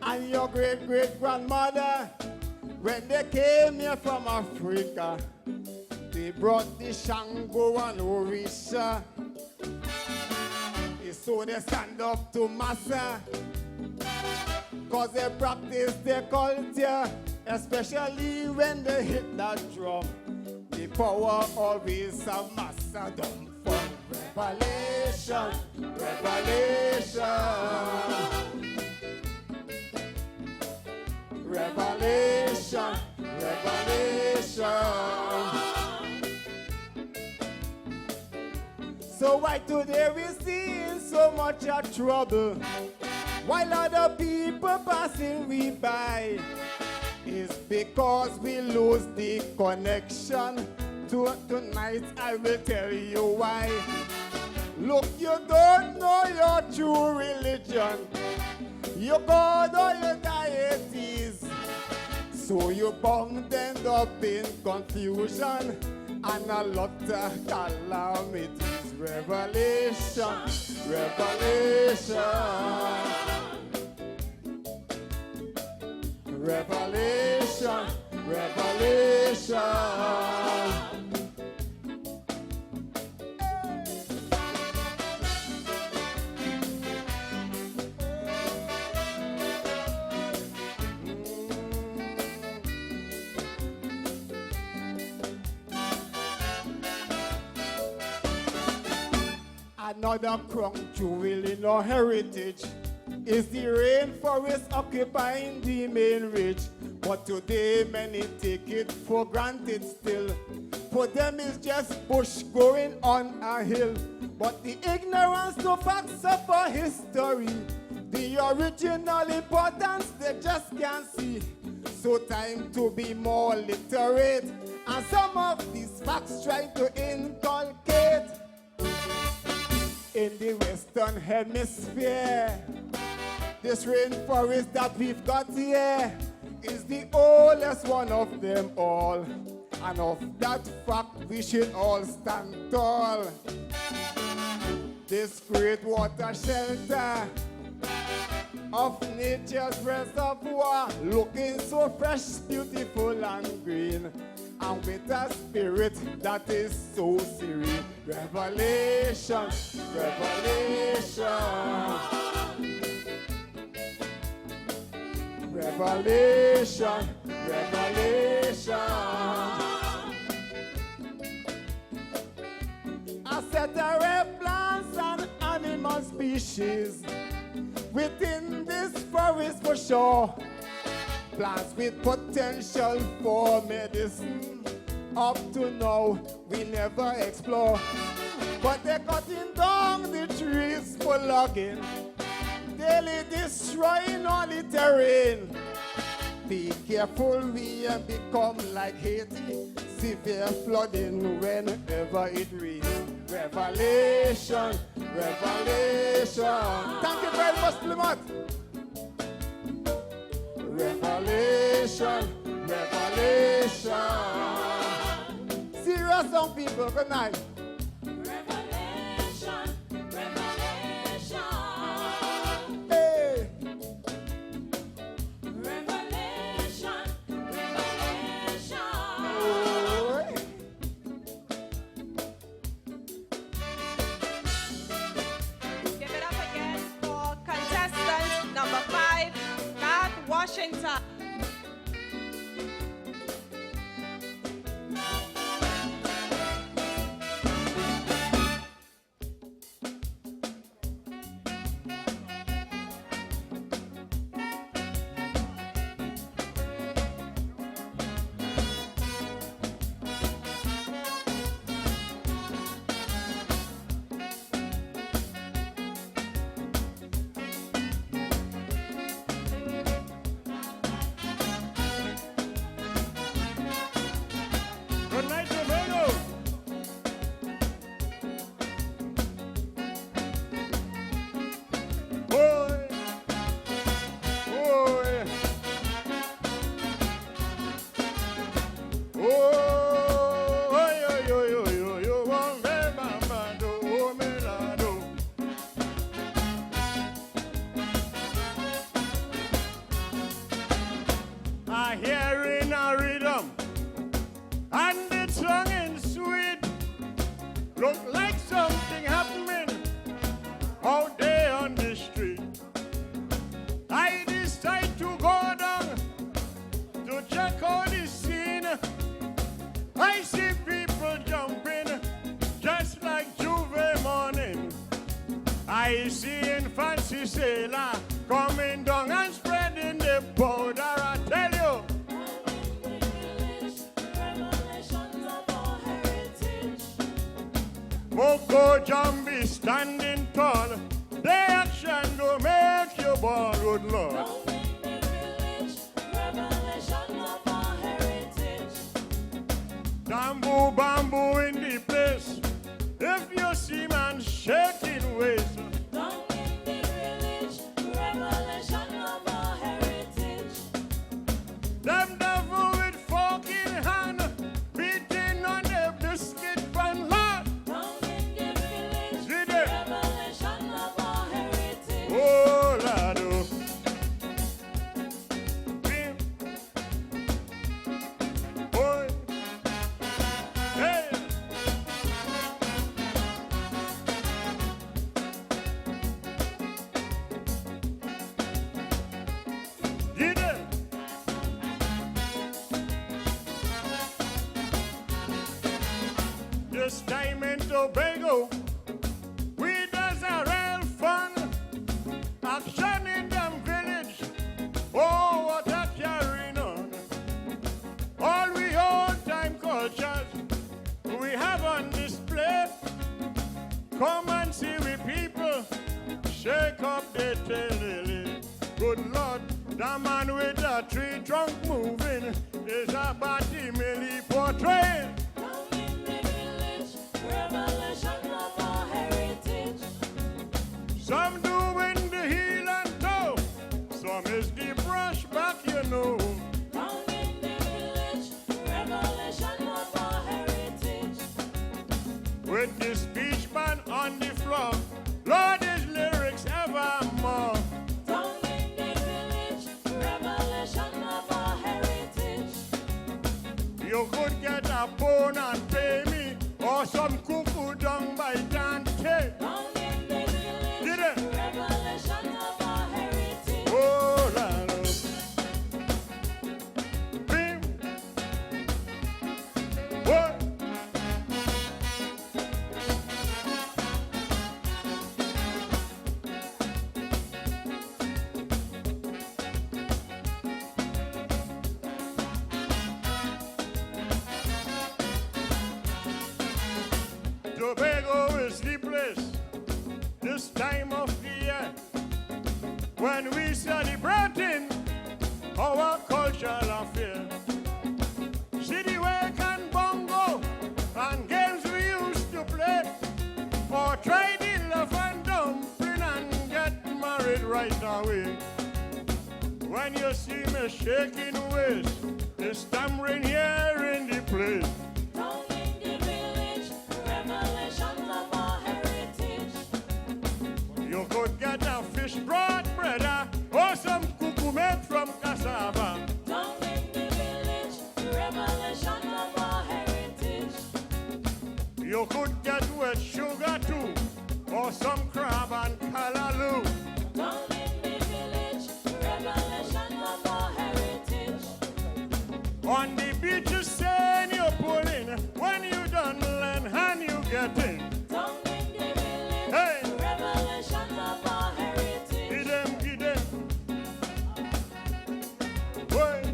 and your great-great-grandmother, when they came here from Africa, they brought the Shango and Orisha. So they stand up to massa, cause they practice their culture, especially when they hit that drum. The power always have massa done for revelation, revelation, revelation, revelation. So why today we see so much of trouble, while other people passing we by? Is because we lose the connection. Tonight I will tell you why. Look, you don't know your true religion, your God or your deities, so you bound end up in confusion and a lot of calamities. Revelation, revelation, revelation, revelation. Another crown jewel in our heritage is the rainforest occupying the main ridge. But today many take it for granted still. For them it's just bush going on a hill. But the ignorance to facts of our history, the original importance they just can't see. So time to be more literate, and some of these facts try to inculcate. In the Western Hemisphere, this rainforest that we've got here is the oldest one of them all. And of that fact, we should all stand tall. This great water shelter of nature's reservoir, looking so fresh, beautiful and green, and with a spirit that is so serene. Revelation, revelation, revelation, revelation. I set a plants and animal species within this forest for sure. Plants with potential for medicine. Up to now, we never explore. But they're cutting down the trees for logging, daily destroying all the terrain. Be careful, we become like Haiti, severe flooding whenever it rains. Revelation, revelation. Thank you very much, Plymouth. Revelation, revelation. Serious young people, good night. Revelation, revelation. Hey. Revelation, revelation. Oh. Give it up again for contestant number 5, Matt Washington. see sailor coming down and spreading the powder, I tell you. Moko Jambi standing tall, the action go make you born, good Lord. Bamboo, bamboo in the place. If you see man shaking waist, them devil with fork in hand, beating on the biscuit pan lot. See them? Oh, Lord, oh. Bim. Boy. Hey. Get it. This time in Tobago, we does a real fun action in them village. Oh, what a carrying on. All we old time cultures we have on display. Come and see we people shake up the tail. Good Lord, the man with the tree trunk moving is a body merely portraying. Some doing the heel and toe, some is the brush back, you know. With the speech man on the floor, Lord, his lyrics evermore. You could get a bone and pay me, or some cuckoo down by Dante. Did it? Oh, Lord. Bim. What? Tobago is the place this time of the year when we celebrating our cultural affair. City wake and bongo and games we used to play, or try the love and dumpling and get married right away. When you see me shaking waist, it's stammering here in the place. You could get a fish broad bread or some cuckoo made from cassava. You could get with sugar too, or some crab and callaloo. On the beach you say you're pulling, when you done land and you get in. Hey! Give them. Wait.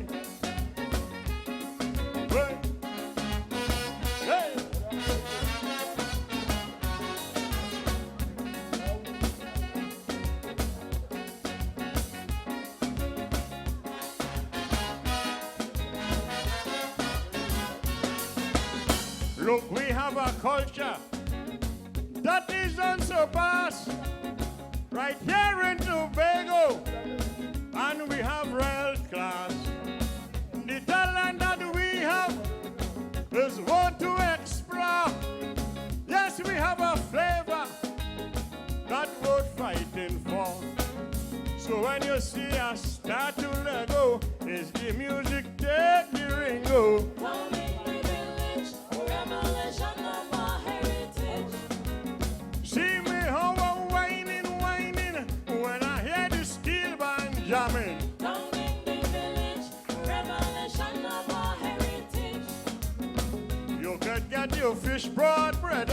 Hey! Look, we have a culture that is unsurpassed right here in Tobago, and we have real class. The talent that we have is what to explore. Yes, we have a flavor that worth fighting for. So when you see us start to let go, is the music take the ringo. See me how I'm whining when I hear the Steelband jamming. You could get your fish broad bread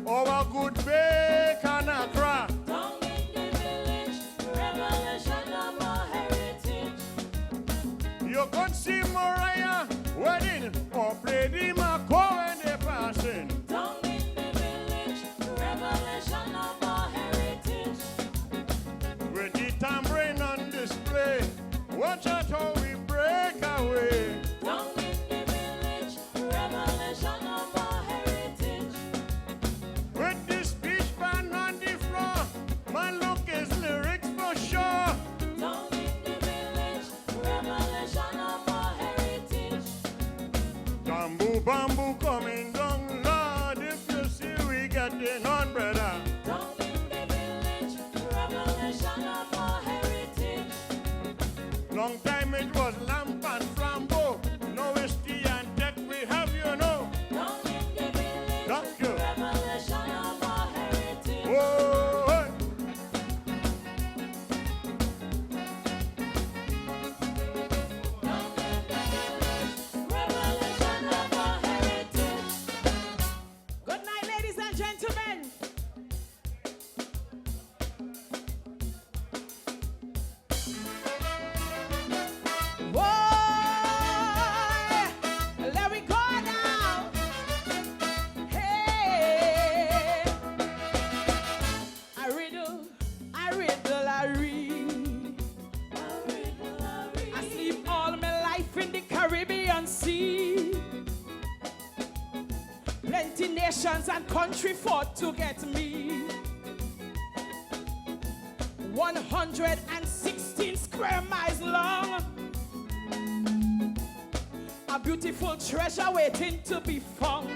or a good bacon and crack. watch out how we break away. Down in the village, revelation of our heritage. With the speech band on the floor, man, look his lyrics for sure. Down in the village, revelation of our heritage. Bamboo, bamboo coming down, Lord, if you see we getting on, brother. Down in the village, revelation of our heritage. Long time it was lamp and flambeau, now it's tea and tech we have, you know. Down in the village, Thank you. revelation of our heritage. Whoa, hey. Down in the village, revelation of our heritage. Good night, ladies and gentlemen. Boy, let me go now. Hey, I riddle, I riddle, I read. I sleep all my life in the Caribbean Sea. Plenty nations and country fought to get me. 116 square miles long. A beautiful treasure waiting to be found.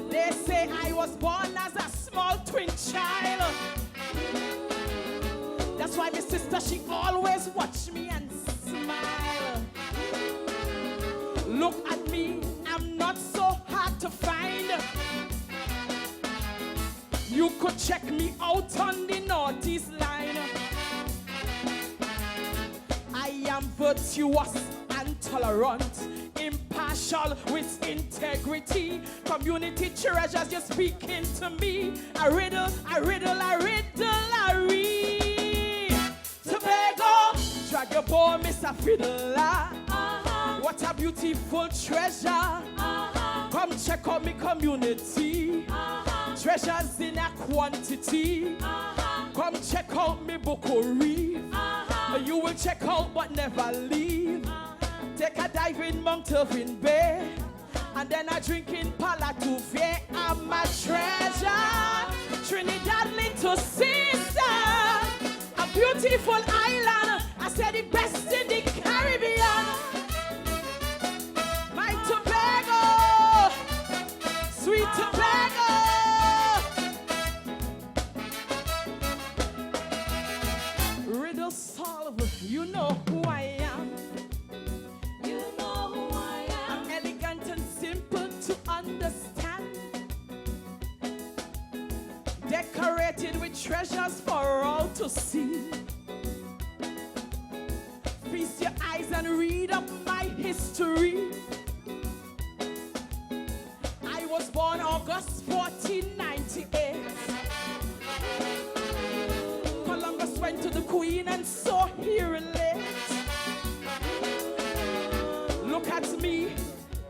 They say I was born as a small twin child. That's why my sister, she always watch me and smile. Look at me, I'm not so hard to find. You could check me out on the northeast line. I am virtuous and tolerant, impartial with integrity. Community treasures just speaking to me. I riddle, I riddle, I riddle, I read. Tobago, drag your boy, Mr. Fiddler. What a beautiful treasure. Come check out me community. Treasures in a quantity. Come check out me Boko Reef. You will check out but never leave. Take a dive in Mount Irving Bay, and then I drink in Palatouvier. I'm a treasure, Trinidad little sister. A beautiful island, I said the best in the Caribbean. My Tobago, sweet Tobago. Riddle solve, you know who I am. You know who I am. I'm elegant and simple to understand. Decorated with treasures for all to see. Feast your eyes and read up my history. I was born August 1498. Columbus went to the Queen and saw here and late. Look at me,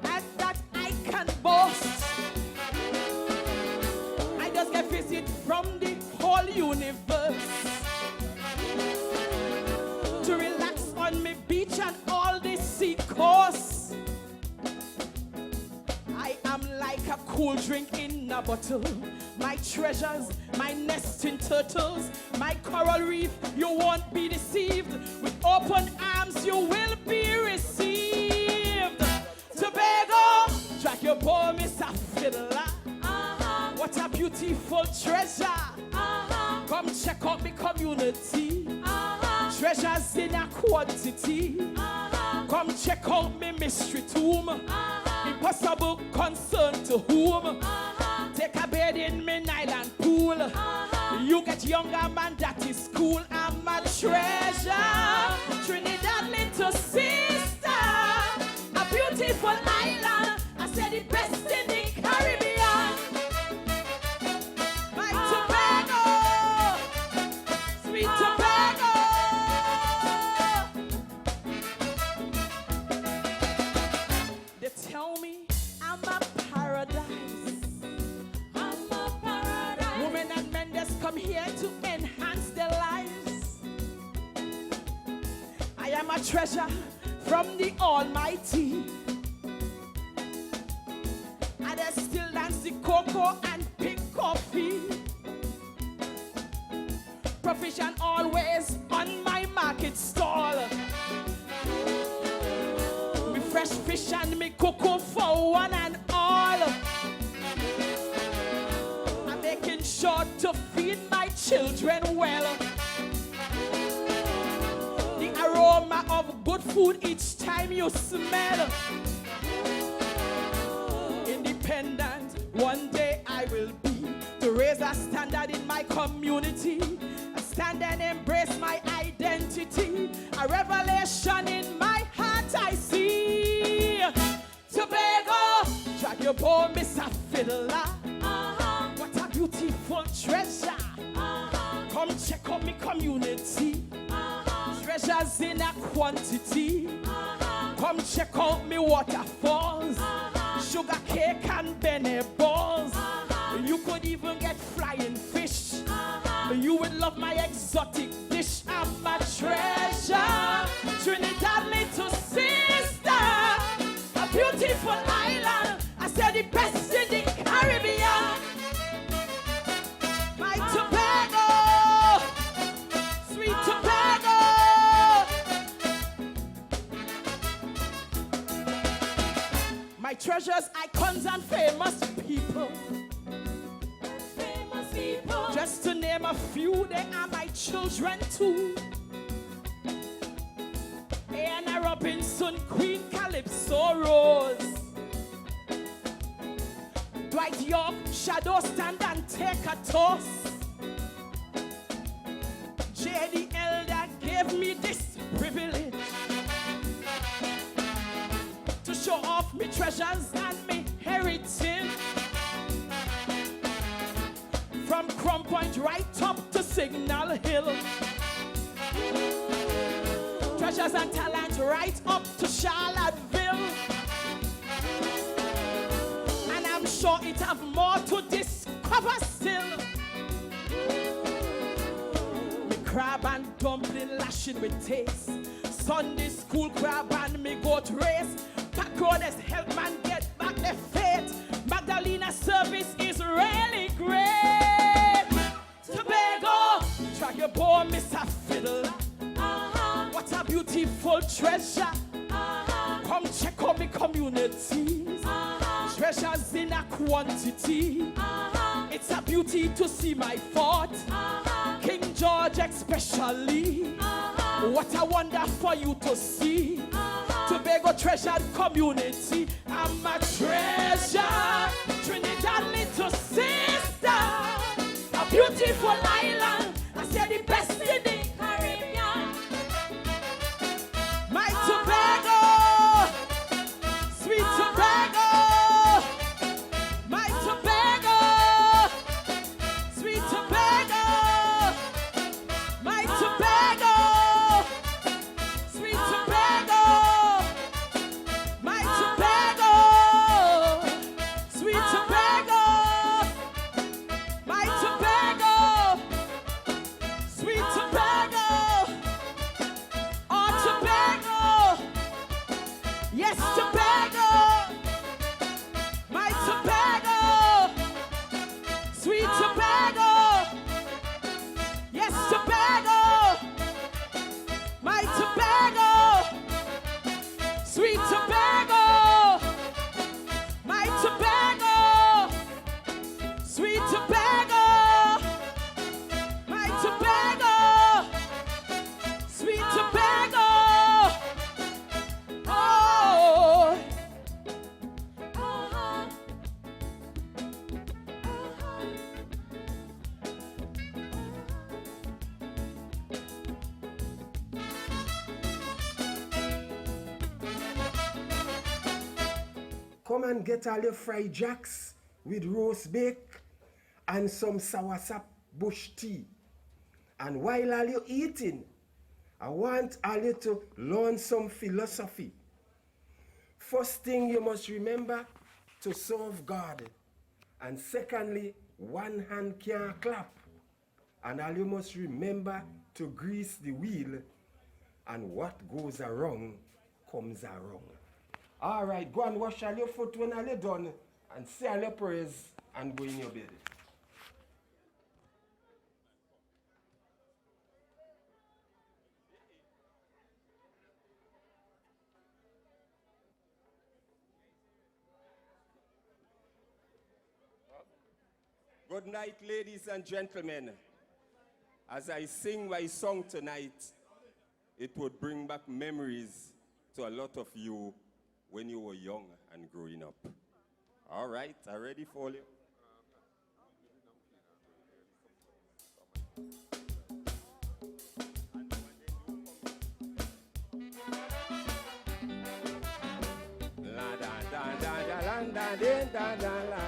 at that I can boast. I just get visit from the whole universe to relax on me beach and all the sea coast. I am like a cool drink in a bottle. My treasures, my nesting turtles, my coral reef, you won't be deceived. With open arms you will be received. Tobago, track your boy, Mr. Fiddler. What a beautiful treasure. Come check out me community. Treasures in a quantity. Come check out me mystery tomb. Impossible concern to whom. Take a bed in me Nile pool. You get younger man, that is cool. I'm a treasure, Trinidad little sister. A beautiful island, I said the best in the Caribbean. My Tobago, sweet Tobago. They tell me I'm a paradise. I'm a paradise. Women and men just come here to enhance their lives. treasure from the Almighty. And I still dance the cocoa and pick coffee. Provision always on my market stall. Me fresh fish and me cocoa for one and all. I'm making sure to feed my children well. The aroma of good food each time you smell. Independent, one day I will be, to raise a standard in my community. I stand and embrace my identity. A revelation in my heart I see. Tobago, drag your bow, Mr. Fiddler. What a beautiful treasure. Come check out me community. Treasures in a quantity. Come check out me waterfalls. Sugar cake and Benny balls. You could even get flying fish. You would love my exotic dish. I'm a treasure. Trinidad little sister. A beautiful island. I said the best in the Caribbean. My Tobago. Sweet Tobago. My treasures, icons, and famous people. Famous people. Just to name a few, they are my children too. Anna Robinson, Queen Calypso Rose. Dwight York, shadow stand and take a toss. J.D. Elder gave me this privilege to show off me treasures and me heritage. From Crum Point right up to Signal Hill. Treasures and talent right up to Charlottesville. And I'm sure it have more to discover still. Me crab and dumpling lashing with taste. Sunday school crab and me goat race. Back roaders help man get back their faith. Magdalena service is really great. Tobago, try your boy, Mr. Fiddler. What a beautiful treasure. Come check out me communities. Treasures in a quantity. It's a beauty to see my fort. King George especially. What a wonder for you to see. Tobago treasured community. I'm a treasure. Trinidad little sister. A beautiful island. I said the best in the Caribbean. My Tobago. Sweet Tobago. My Tobago. Sweet Tobago. My Tobago. Sweet Tobago. My Tobago. Sweet Tobago. My Tobago. Sweet Tobago. Oh, Tobago. Yes, Tobago. My Tobago. Sweet Tobago. Yes, Tobago. My Tobago. Sweet Tobago. My Tobago. Sweet Tobago. My Tobago. Sweet Tobago. Oh. Come and get all your fried jacks with roast bake and some soursop bush tea. And while all you eating, I want all you to learn some philosophy. First thing you must remember to serve God. And secondly, one hand can't clap. And all you must remember to grease the wheel. and what goes around comes around. All right, go and wash all your foot when all you're done, and say all your prayers, and go in your bed. Good night, ladies and gentlemen. As I sing my song tonight, it would bring back memories to a lot of you when you were young and growing up. All right, are ready for you? La da da da da la da da da la.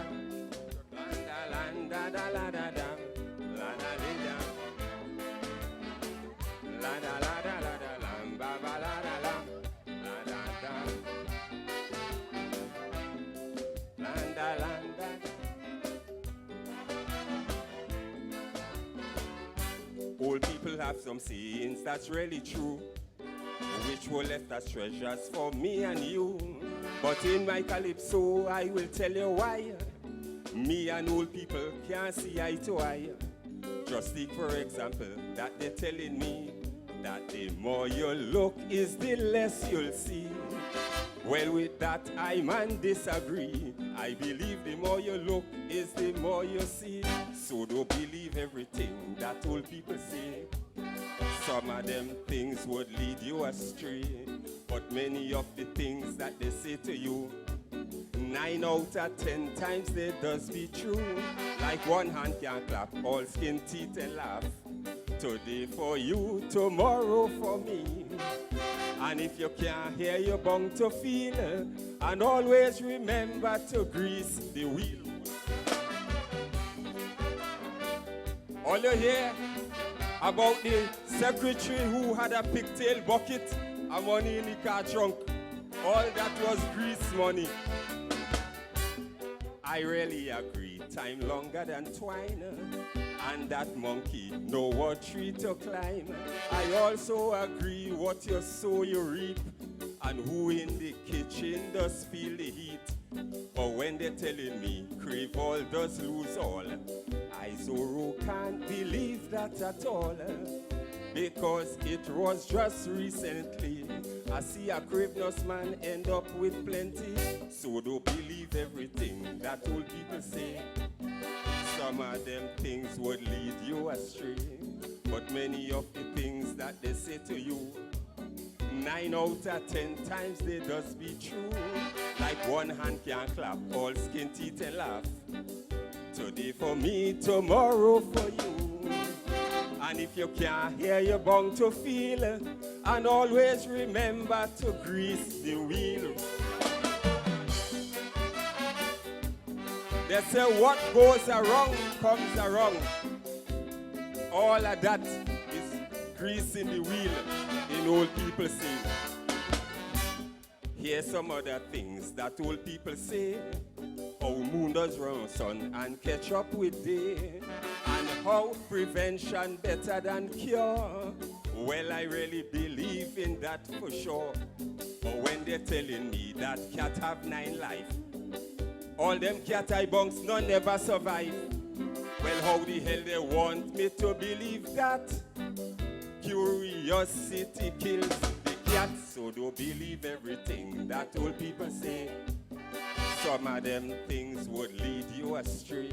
La da la da da, la da da, la da la da la da, la ba ba la da la, la da da, la da la da. Old people have some sayings that's really true, which were left as treasures for me and you. But in my calypso, I will tell you why. Me and old people can't see eye to eye. Just take for example that they're telling me that the more you look is the less you'll see. Well, with that I man disagree. I believe the more you look is the more you see. So don't believe everything that old people say. Some of them things would lead you astray, but many of the things that they say to you, 9 out of 10 times they does be true. Like one hand can clap, all skin, teeth and laugh. Today for you, tomorrow for me. And if you can't hear, you're bound to feel. And always remember to grease the wheel. All you hear about the secretary who had a pigtail bucket and money in the car trunk, all that was grease money. I really agree, time longer than twine, and that monkey know what tree to climb. I also agree, what you sow you reap, and who in the kitchen does feel the heat. But when they're telling me crave all does lose all, I Zoro can't believe that at all. Because it was just recently I see a cravenous man end up with plenty. So don't believe everything that old people say. Some of them things would lead you astray, but many of the things that they say to you, 9 out of 10 times they does be true. Like one hand can clap, all skin, teeth and laugh. Today for me, tomorrow for you. And if you can't hear, you're bound to feel. And always remember to grease the wheel. They say what goes around comes around. All of that is greasing the wheel, in old people say. Here's some other things that old people say. How moon does round sun and catch up with day. And how prevention better than cure. Well, I really believe in that for sure. But when they're telling me that cat have 9 life, all them cat eye bunks none never survive. Well, how the hell they want me to believe that? Curiosity kills the cat. So don't believe everything that old people say. Some of them things would lead you astray,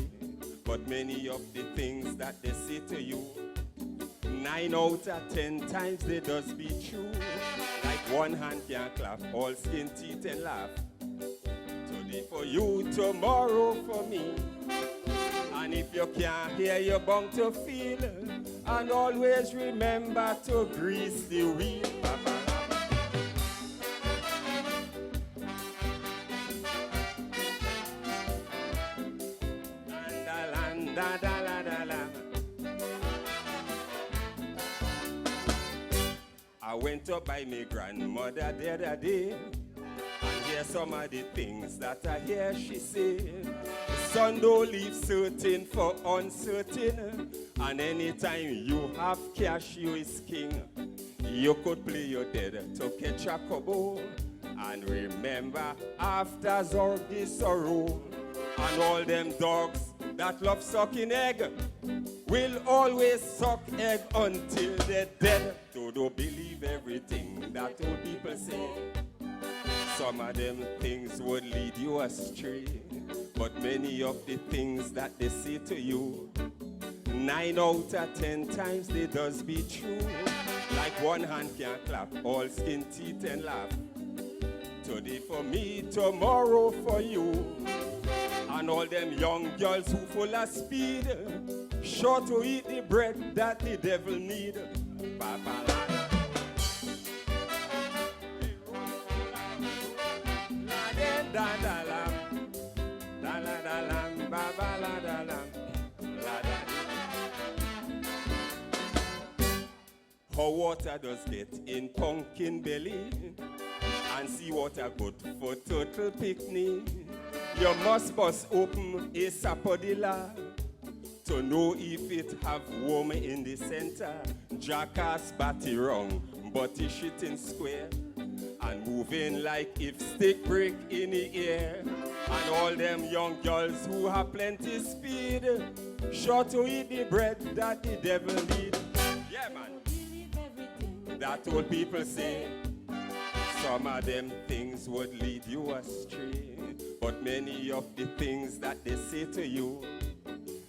but many of the things that they say to you, 9 out of 10 times they does be true. Like one hand can clap, all skin, teeth and laugh. Today for you, tomorrow for me. And if you can't hear, you're bound to feel. And always remember to grease the wheel. Da, da, la, da, la. I went up by my grandmother the other day, and hear some of the things that I hear she say. The son don't leave certain for uncertain, and anytime you have cash, you is king. You could play your dead to catch a couple. And remember, after Zorgi sorrow, and all them dogs that love sucking egg will always suck egg until they're dead. So don't believe everything that old people say. Some of them things would lead you astray, but many of the things that they say to you, 9 out of 10 times they does be true. Like one hand can clap, all skin, teeth and laugh. Today for me, tomorrow for you. And all them young girls who full of speed, sure to eat the bread that the devil need. Ba-ba-la-la. La-da-da-lam. La-la-da-lam. Ba-ba-la-da-lam. La-da-da. How water does get in pumpkin belly, and sea water good for turtle picnic. You must bust open a sapodilla to know if it have worm in the center. Jackass batty wrong, but he shitting square and moving like if stick break in the air. And all them young girls who have plenty speed, sure to eat the bread that the devil need. Yeah, man. That old people say. Some of them things would lead you astray, but many of the things that they say to you,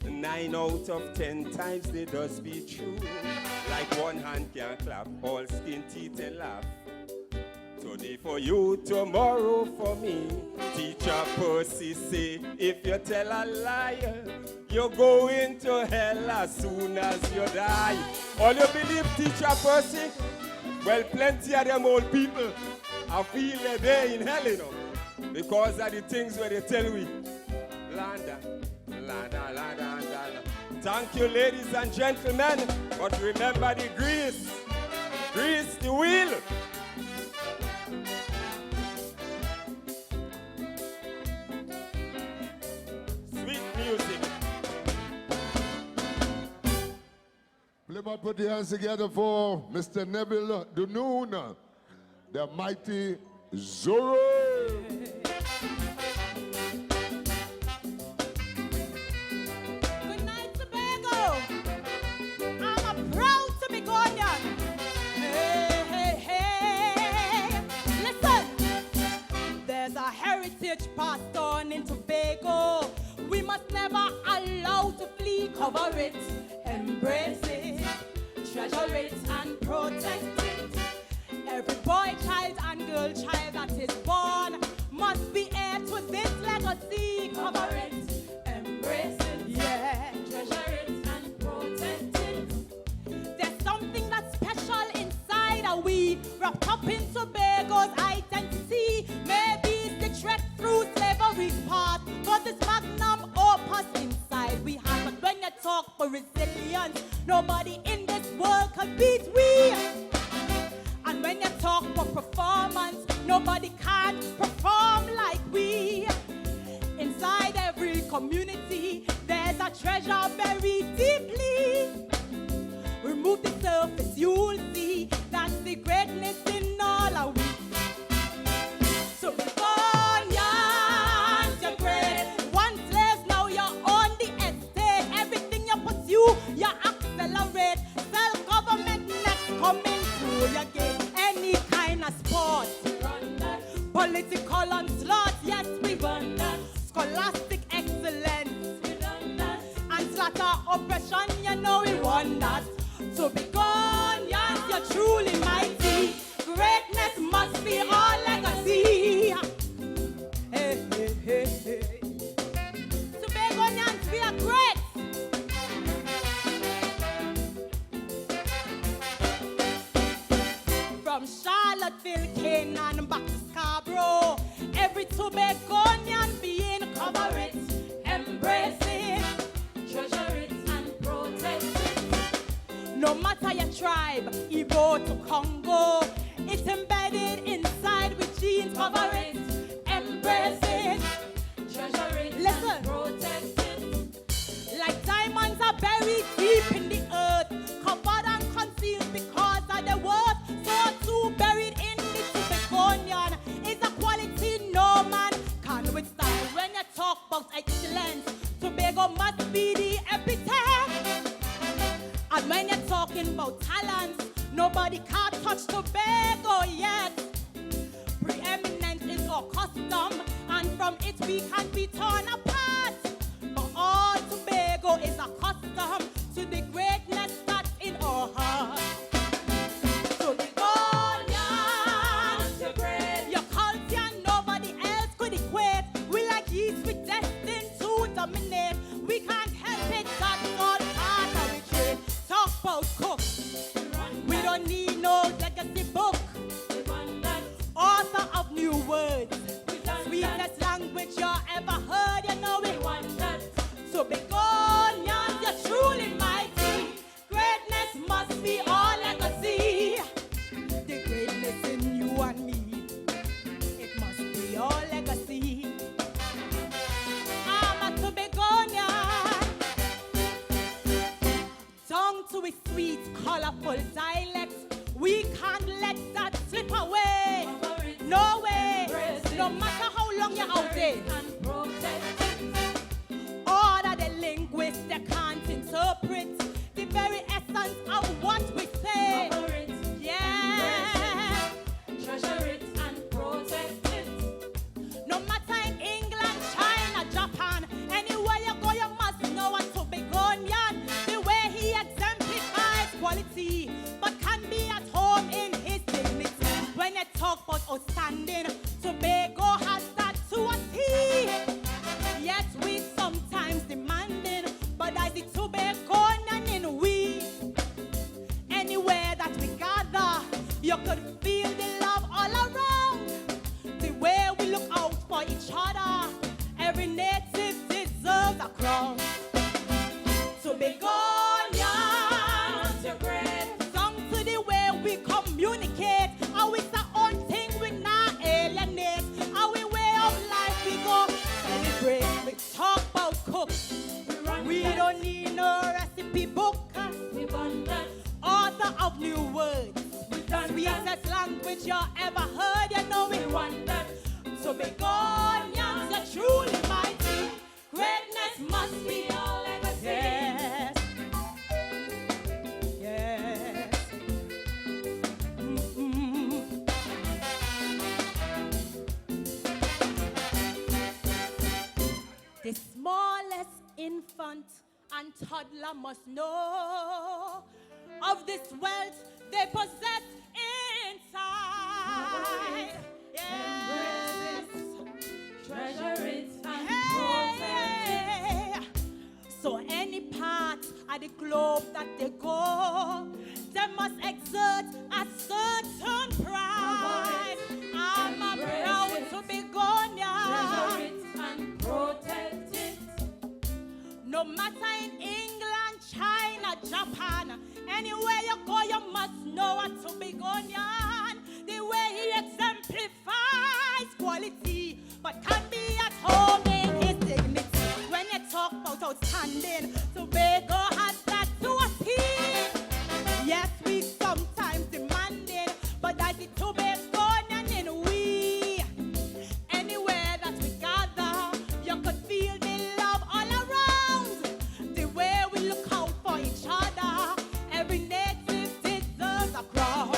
9 out of 10 times they does be true. Like one hand can clap, all skin, teeth and laugh. Today for you, tomorrow for me. Teacher Percy say, if you tell a lie, you go into hell as soon as you die. All you believe, Teacher Percy? Well, plenty of them old people, I feel that they're in hell, you know, because of the things where they tell we. Landa, landa, landa, landa. Thank you, ladies and gentlemen, but remember the grease. Grease the wheel. Sweet music. Plymouth, put your hands together for Mr. Neville Dunoon, the mighty Zorro. Good night, Tobago. I'm proud to be Ghanaian. Hey, hey, hey. Listen, there's a heritage passed on in Tobago. We must never allow to flee. Cover it, embrace it, treasure it and protect it. Every boy child and girl child that is born must be heir to this legacy. Cover it, embrace it, yeah, treasure it and protect it. There's something that's special inside a we, wrapped up in Tobago's identity. Maybe it's the trek through slavery's path, but this magnum opus inside we have. But when you talk for resilience, nobody in this world can beat we. And when you talk for performance, nobody can perform like we. Inside every community, there's a treasure buried deeply. Remove the surface, you'll see that's the greatness in all our we. So Ghanaians, you're great. One slaves, now you're on the estate. Everything you pursue, you accelerate. Self-government next coming through your gate. Any kind of sport, political onslaught, yes, we run that. Scholastic excellence, and slaughter oppression, you know we won that. So be gone, yes, you're truly mighty. Greatness must be our legacy. Hey, hey, hey, hey. Tobagonians, we are great. From Charlottesville, Canaan, back to Scarborough, every Tobagonian being, cover it, embrace it, treasure it and protect it. No matter your tribe, Igbo to Congo, it's embedded inside with genes, cover it, embrace it, treasure it and protect it. Like diamonds are buried deep in the earth, covered and concealed because of the worth. about talent, nobody can touch Tobago yet. Preeminence is our custom, and from it we can't be torn apart. For all Tobago is accustomed to the greatness that's in our hearts. So the Ghanaians, your culture nobody else could equate. We like yeast, we destined to dominate. We can't help it, that's all part of the trade. Talk about cook, we don't need no legacy book. Author of new words, sweetest language you ever heard, you know we want that. So Begonians, you're truly mighty. Greatness must be our legacy. The greatness in you and me, it must be our legacy. I'm a Tobagonian, tongue to a sweet, colorful dialect. We can't let that slip away. No way. No matter how long you're out there. All of the linguists, they can't interpret the very essence of what we say. Yeah. Treasure it and protect it. No matter in England, China, Japan, anywhere you go, you must know a Tobagonian. The way he exemplifies quality, but can be at home in his dignity. When you talk about outstanding, Tobago has that to a T. Yet we sometimes demanding, but as the Tobagonian in we. Anywhere that we gather, you could feel the love all around. The way we look out for each other, every native deserves a crown. Tobagonians, you're great. Song to the way we communicate. How it's our own thing we not alienate. Our way of life we go celebrate. We talk about cook. We don't need no recipe book. Author of new words. Sweetest language you ever heard. You know we want that. So Begonians, you're truly mighty. Greatness must be our legacy. Yes. Yes. The smallest infant and toddler must know of this wealth they possess inside. Yes. Treasure it and protect it. So any part of the globe that they go, they must exert a certain pride. I'm a proud to be Treasure it and protect it. No matter in England, China, Japan, anywhere you go, you must know a Tobagonian. The way he exemplifies quality, but can be at home in his dignity. When you talk about outstanding, Tobago has that to a T. Yes, we sometimes demanding, but that's the Tobagonian in we. Anywhere that we gather, you could feel the love all around. The way we look out for each other, every native deserves a crown.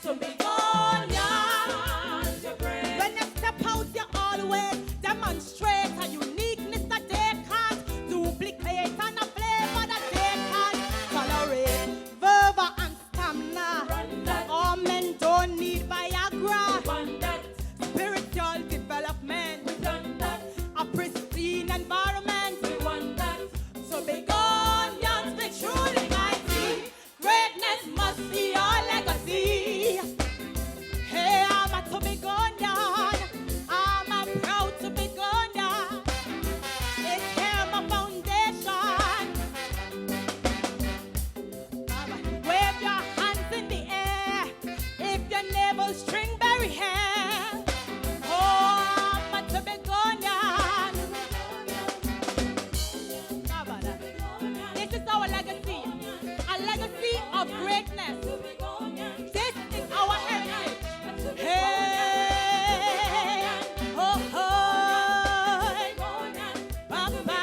So Begonians, when you step out, you always demonstrate a uniqueness that they can't duplicate and a flavor that they can't tolerate. Verve and stamina, all men don't need Viagra. Spiritual development, a pristine environment. So Begonians, be truly mighty. Greatness must be our legacy. Hey, I'm a Tobagonian. I'm a proud Tobagonian. It's here my foundation. Wave your hands in the air if your neighbor's stringberry hair. Oh, I'm a Tobagonian. This is our legacy, a legacy of greatness. This is our heritage. Hey, oh, oh, Baba,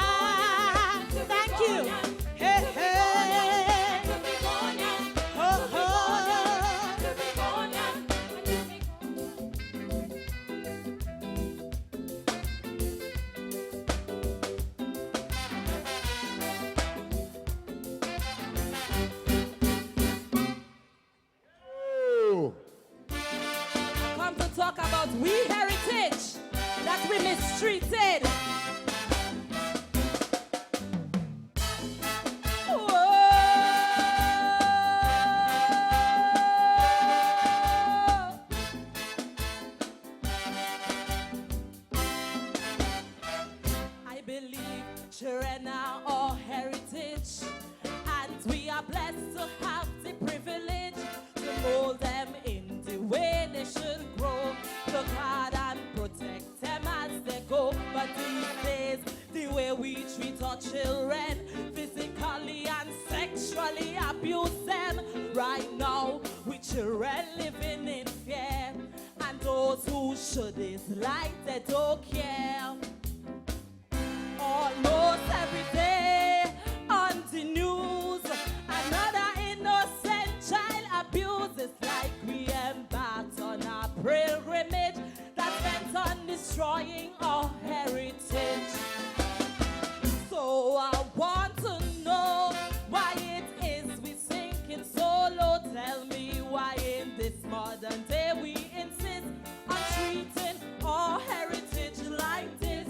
thank you. Hey, hey, mistreated. I believe children are our heritage, and we are blessed to have the privilege to mold them in the way they should grow. To guard and protect them as they go. But these days, the way we treat our children, physically and sexually abuse them. Right now, we children living in fear, and those who should is like they don't care. Almost every day on the news, another innocent child abuse. It's like we embarked on a pilgrimage that's bent on destroying our heritage. So I want to know why it is we sinking so low. Tell me why in this modern day we insist on treating our heritage like this.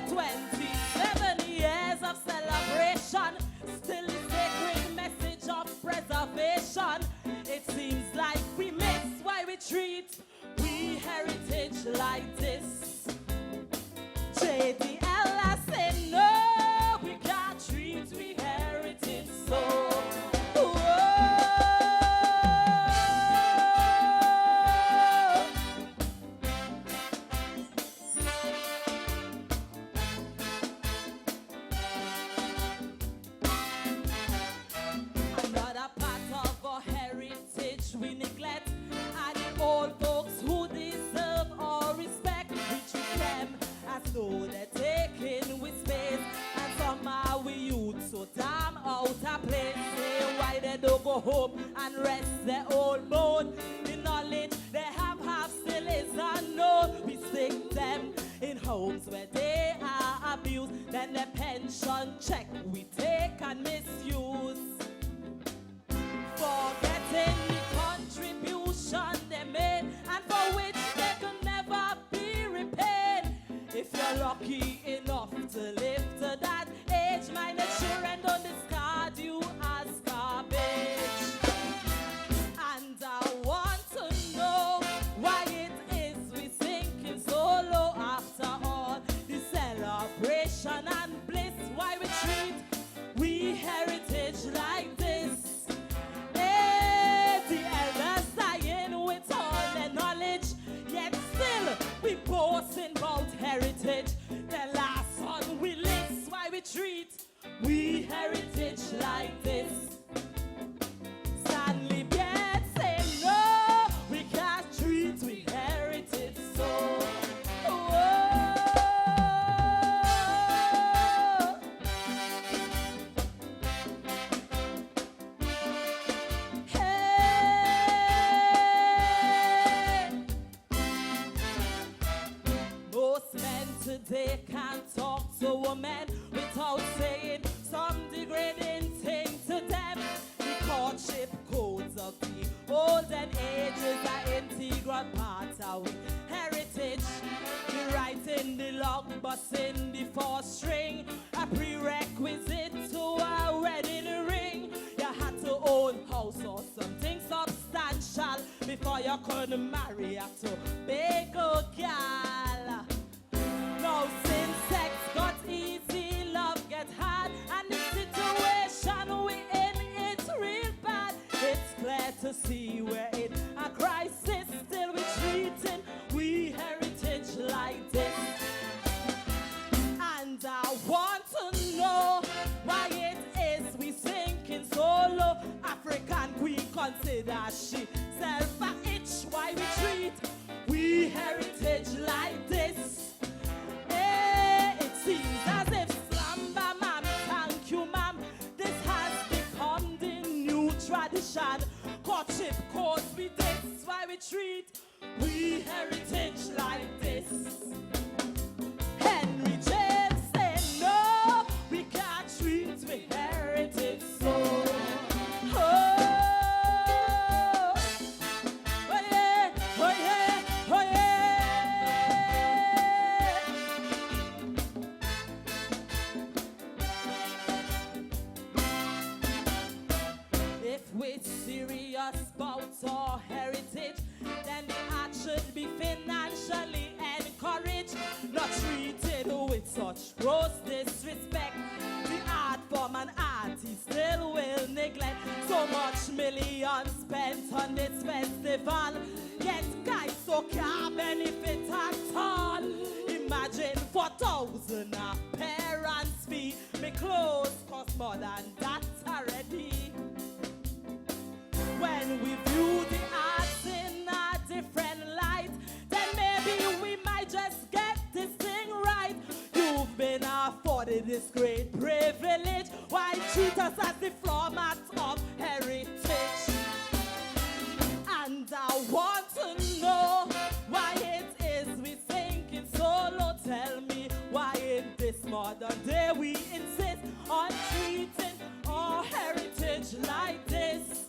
27 years of celebration, still a sacred message of preservation. It seems like we miss why we treat we heritage like this. JDL, I say no, we can't treat we heritage so. Another part of our heritage we neglect, and the old folks who deserve our respect, we treat them as though they're taking with space, and somehow we youth so damn out of place. Say why they don't go home and rest their old bone. The knowledge they have still is unknown. We stick them in homes where they are abused, then the pension check we take and misuse. Forgetting the contribution they made, and for which they could never be repaid. If you're lucky enough to live to that age, mind the children don't discard you as garbage. And I want to know why it is we sinking so low after all the celebration and bliss. Why we treat we heritage like this. The elders dying with all their knowledge, yet still we boasting about heritage. The last one we list, why we treat we heritage like this. Stanley Beard say no, we can't treat we heritage so. Most men today can't talk to women without saying some degrading thing to them. The courtship codes of the olden ages are integral parts of our heritage. The writing the log, busting the four string, a prerequisite to a wedding ring. You had to own house or something substantial before you could marry a Tobago girl. Now since sex got easy, love get hard, and the situation we in it's real bad. It's clear to see we're in a crisis, still we treating we heritage like this. And I want to know why it is we sinking so low. African queen consider she self a itch. Why we treat we heritage like this. It seems as if slumber, ma'am, thank you, ma'am. This has become the new tradition. Courtship codes we this, why we treat we heritage like this. Henry James said no, we can't treat we heritage so. Oh yeah, oh yeah, oh yeah. we're serious about our heritage, then the art should be financially encouraged, not treated with such gross disrespect. The art form and artist still will neglect. So much millions spent on this festival, yet guys so can't benefit at all. Imagine 4,000 a parents' fee. Me clothes cost more than that already. When we view the arts in a different light, then maybe we might just get this thing right. You've been afforded this great privilege. Why treat us as the floor mat of heritage? And I want to know why it is we thinking so low. Tell me why in this modern day we insist on treating our heritage like this.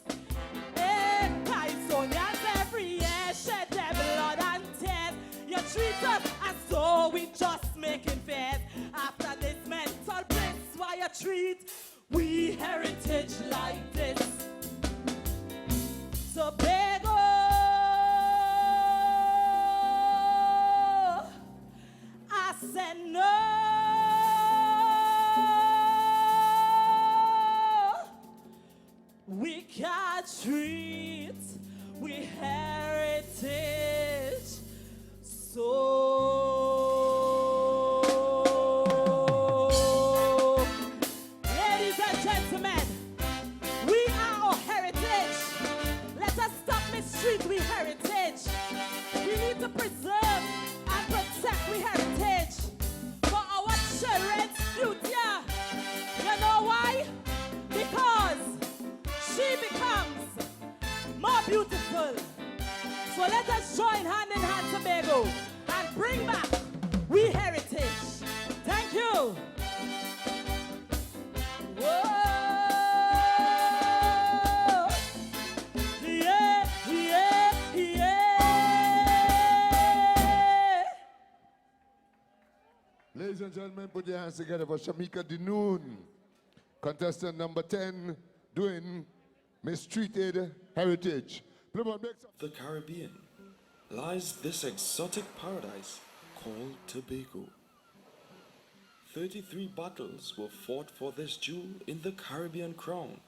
Hey, Calypsonians every year shed their blood and tears. You treat us as though we just making fares. After this mental bliss, why you treat we heritage like this? Tobago, I said no. We can't treat we heritage so. Ladies and gentlemen, we are our heritage. Let us stop mistreat we heritage. We need to preserve and protect we heritage for our children's future. You know why? Because she becomes more beautiful. So let us join hand in hand, Tobago, and bring back we heritage. Thank you. Whoa. Yeah, yeah, yeah. Ladies and gentlemen, put your hands together for Shamika Dinoon, contestant number 10, doing Mistreated Heritage. The Caribbean lies this exotic paradise called Tobago. 33 battles were fought for this jewel in the Caribbean crown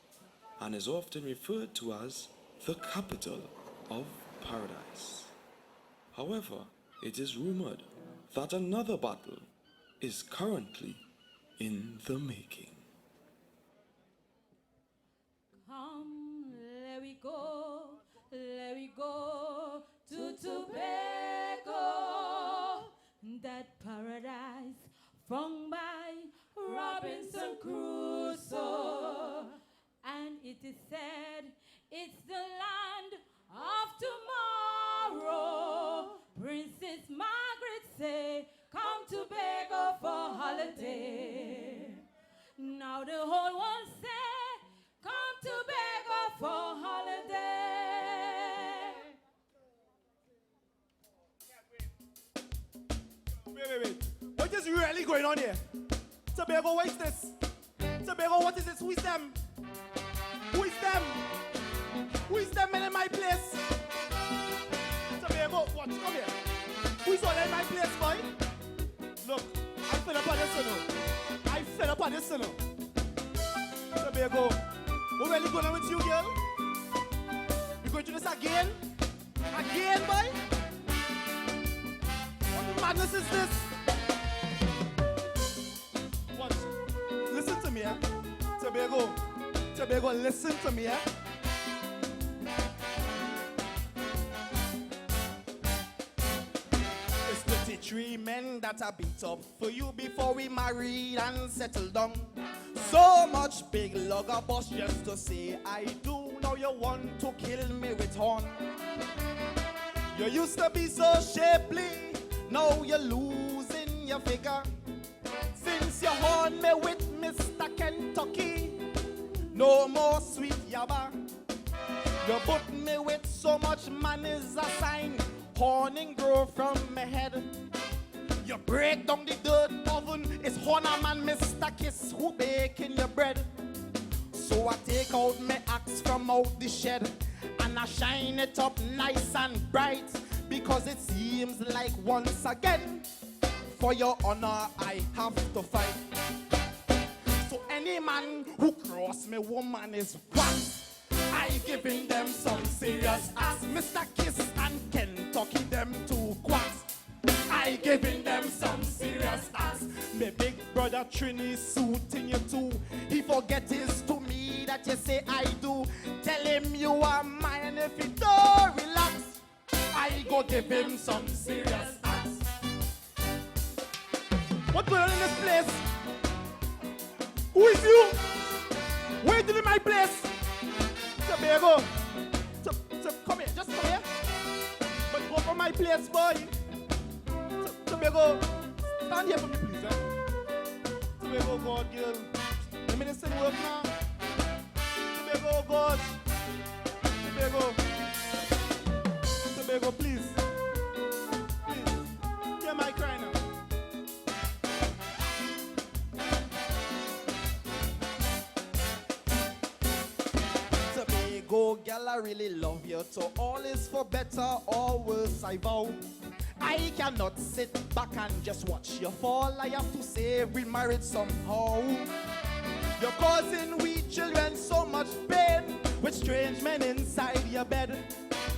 and is often referred to as the capital of paradise. However, it is rumored that another battle is currently in the making. Come, let we go to Tobago, that paradise found by Robinson Crusoe. And it is said it's the land of tomorrow. Princess Margaret say, come to Tobago for holiday. Now the whole world say, come to Tobago for holiday. Wait. What is really going on here? Tobago, what is this? Tobago, what is this? Who is them? Who is them? Who is them in my place? Tobago, watch, come here. Who is all in my place, boy? Look, I fell up on this, you know. I fell up on this, you know. Tobago, what really going on with you, girl? You going to do this again? Again, boy? What madness is this? Watch. Listen to me, eh? Tobago, listen to me, eh? It's 33 men that I beat up for you before we married and settled down. So much big lugger boss just to say I do. Now you want to kill me with horn. You used to be so shapely, now you're losing your figure. Since you horn me with Mr. Kentucky, no more sweet yabba. You put me with so much man is a sign, horning grow from my head. You break down the dirt oven, it's Horner man, Mr. Kiss, who baking your bread. So I take out my axe from come out the shed and I shine it up nice and bright, because it seems like once again, for your honor I have to fight. So any man who cross me woman is one. I giving them some serious ass. Mr. Kiss and Kentucky, them two quacks. I giving them some serious ass. My big brother Trini suiting you too. He forget his to me that you say I do. Tell him you are mine, if he don't relax, I go give him some serious ass. What's going on in this place? Who is you? Waiting in my place. Tobago. Come here, just come here. But go from my place, boy. Tobago, stand here for me, please, eh? Tobago, God, girl. Let me just work now. Tobago, God. Tobago. Tobago, please. Please. Hear my cry now. Tobago, girl, I really love you. So all is for better or worse, I vow. I cannot sit back and just watch you fall. I have to say we married somehow. You're causing we children so much pain with strange men inside your bed.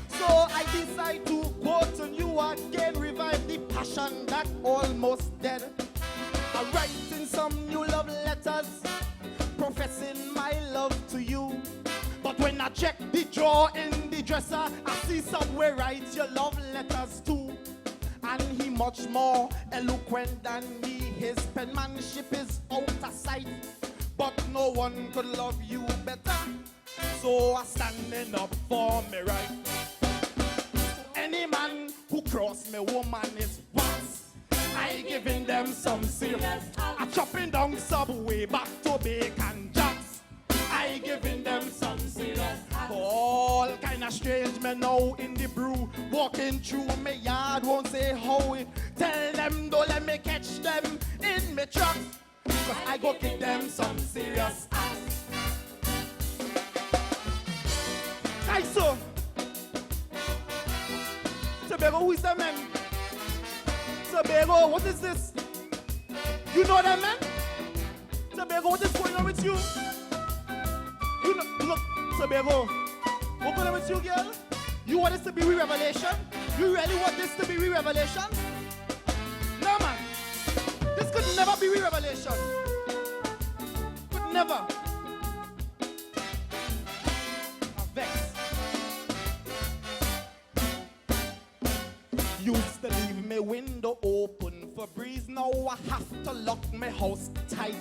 So I decide to quote on you again, revive the passion that almost dead. I'm writing some new love letters, professing my love to you. But when I check the drawer in the dresser, I see somewhere write your love letters too. And he much more eloquent than me. His penmanship is out of sight, but no one could love you better. So I'm standing up for me right. Any man who cross me woman is once. I giving them some serious. I'm chopping down Subway back to Bacon Jacks. I giving them some serious. All kind of strange men now in the brew, walking through my yard, won't say how it. Tell them don't let me catch them in me truck, cause I go give them some serious ass. Calypso. Tobago, who is that man? Tobago, what is this? You know that man? Tobago, what is going on with you? You know, look, Tobago, what's going on with you, girl? You want this to be re-revelation? You really want this to be re-revelation? No, man. This could never be re-revelation. Could never. I'm vexed. Used to leave my window open for breeze. Now I have to lock my house tight.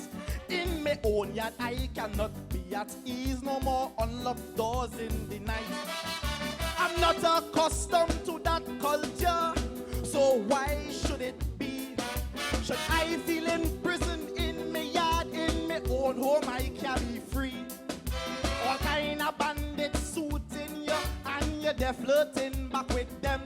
In my own yard, I cannot be at ease. No more unlocked doors in the night. I'm not accustomed to that culture, so why should it be? Should I feel in prison in my yard, in my own home, I can be free? All kind of bandits suiting you, and you're there flirting back with them.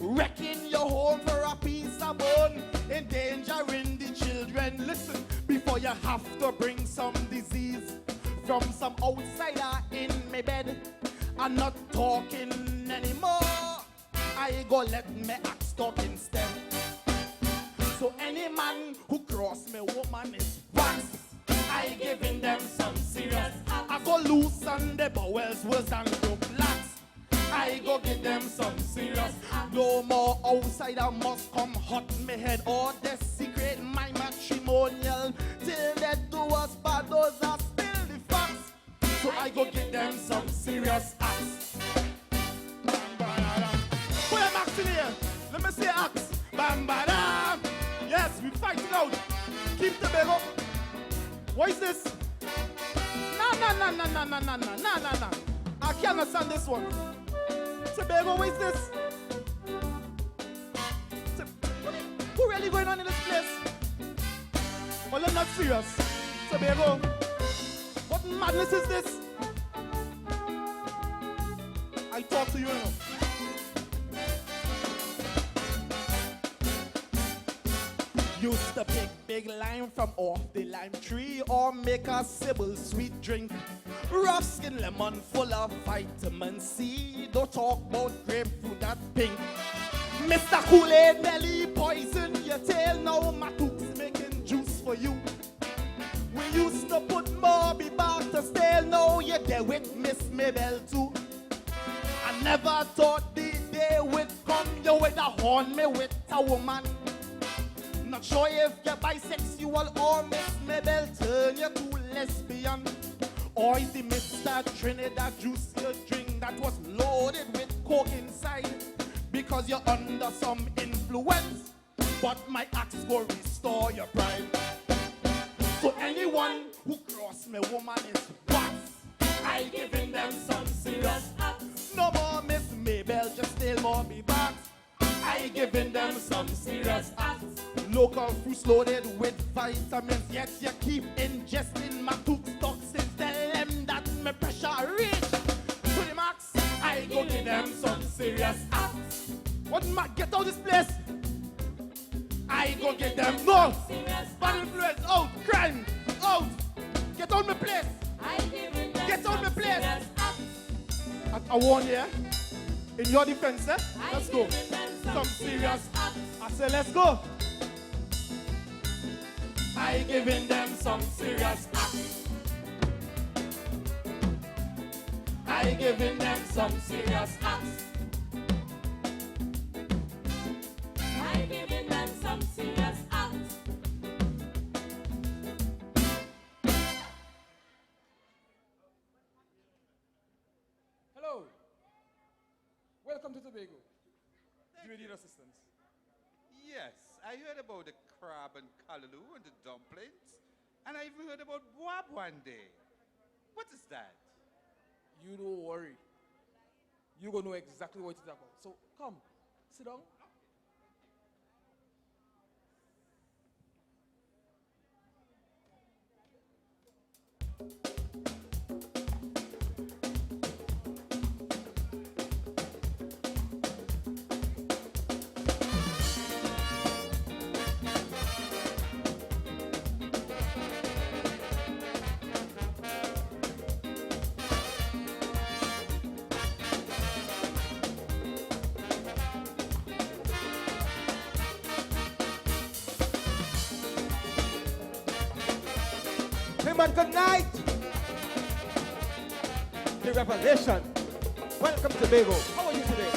Wrecking your home for a piece of bone, endangering the children. Listen, before you have to bring some disease from some outsider in my bed. I'm not talking anymore. I go let me act talk instead. So any man who cross me woman is once. I giving them some serious. I go loosen the bowels, worse than the blacks. I go give them some serious. No more outsider must come hot me head or desecrate my matrimonial. Till they do us bad, those are still the facts. So I go give them some serious acts. Put them acts in here. Let me see acts. Bam, badam. Yes, we fighting out. Keep the bell up. What is this? No. I can't understand this one. Tobago, what is this? Who really going on in this place? Well, I'm not serious. Tobago, what madness is this? I talk to you now. Used to big make lime from off the lime tree or make a Sybil sweet drink. Rough skin lemon full of vitamin C. Don't talk about grapefruit that pink. Mr. Kool-Aid belly poison your tail. Now Matuk's making juice for you. We used to put Moby back to stale. Now you're there with Miss Mabel too. I never thought the day would come you with a horn me with a woman. Not sure if you're bisexual or Miss Mabel turn you to lesbian. Or is the Mr. Trinidad juice you drink that was loaded with coke inside? Because you're under some influence. But my axe will restore your pride. So anyone who cross me woman is what? I giving them some serious acts. No more Miss Mabel, just still more me back. I giving them some serious acts. Local fruits loaded with vitamins, yet you keep ingesting my tooth toxins. Tell them that my pressure reach to the max. I go give them some serious acts. What ma get out this place? I go get them no bad influence out, crime out. Get out my place. Get out my place. I warn you, in your defense, let's go. Some serious. I say let's go. I giving them some serious acts. I giving them some serious acts. I giving them some serious acts. Hello. Welcome to Tobago. Do you need assistance? Yes, I heard about the crab and callaloo and the dumplings, and I even heard about boab one day. What is that? You don't worry. You're going to know exactly what it's about. So come, sit down. Man, good night. The revelation. Welcome to Tobago. How are you today?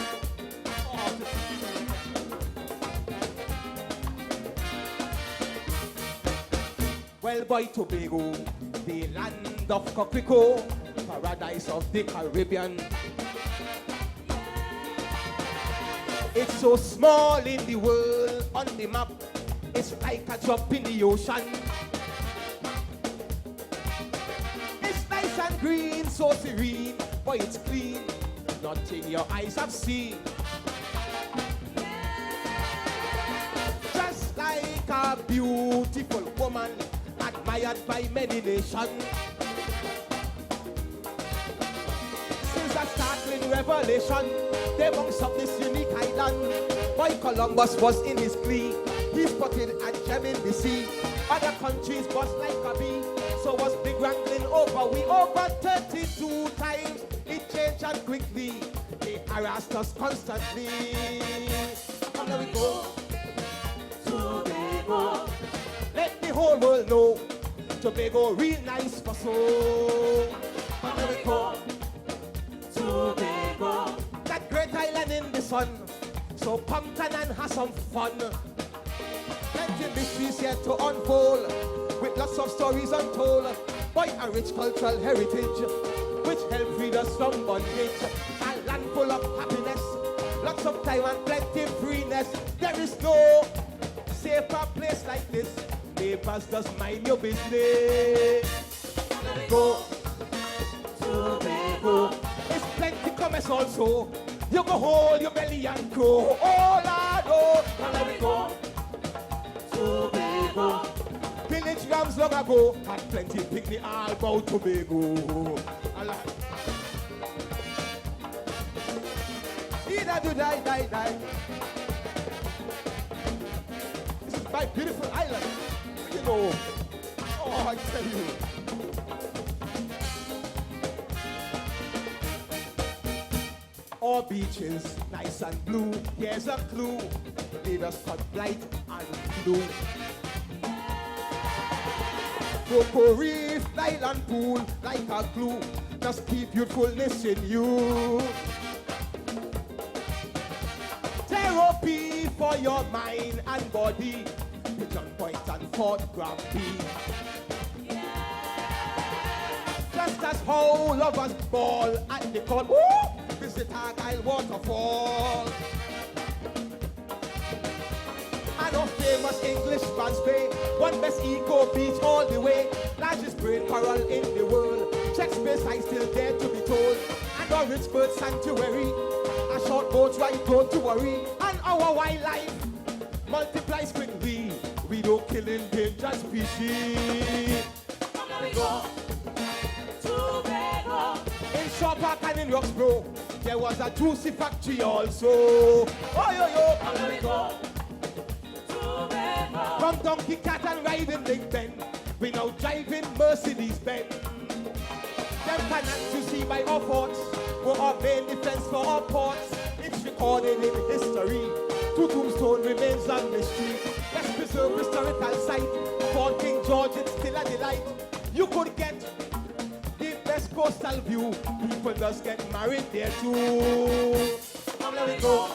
Well, boy, Tobago, the land of Coquico, paradise of the Caribbean. It's so small in the world on the map. It's like a drop in the ocean. And green, so serene, boy, it's clean. Nothing your eyes have seen. Just like a beautiful woman, admired by many nations. Since a startling revelation, they bunks up this unique island. Boy, Columbus was in his glee. He spotted a gem in the sea. Other countries bust like a bee. So was big wrangling over. We over 32 times. It changed and quickly. They harassed us constantly. And there we go. Tobago. Let the whole world know. Tobago real nice for so. And there we go. Tobago. That great island in the sun. So pumped and have some fun. Plenty mysteries yet to unfold. With lots of stories untold, boy, a rich cultural heritage, which help freed us from bondage. A land full of happiness, lots of time and plenty freeness. There is no safer place like this. Neighbors, just mind your business. Go Tobago. It's plenty commerce also. You go hold your belly and grow. Oh, Lord, oh, and let me go. Tobago. Village rams long ago had plenty picnic all about Tobago. Either do die. This is my beautiful island. you know. Oh, I tell you. All beaches, nice and blue. Here's a clue. Leave us cut bright and blue. Cocoa Reef, Island Pool, like a glue. Just keep youthfulness in you. Therapy for your mind and body. Pigeon Point and Fort Granby. Just as how lovers ball at the court. Visit Argyle Waterfall. And a famous English Bands Bay. One best eco beach all the way. Largest brain coral in the world. Shakespeare's I still there to be told. And our rich bird sanctuary. A short boat ride, don't to worry. And our wildlife multiplies quickly. We don't kill endangered species. Come we go. Tobago. In Shaw Park and in Roxborough, there was a juicy factory also. Oh, yo, yo. Come we go. Tobago. From Donkey Cat and riding Big Ben, we now driving Mercedes Benz. Them cannons you see by our forts, were our main defense for our ports. It's recorded in history. Two tombstone remains a mystery. Let's preserve historical site. For King George, it's still a delight. You could get the best coastal view. People just get married there too. Come let me go.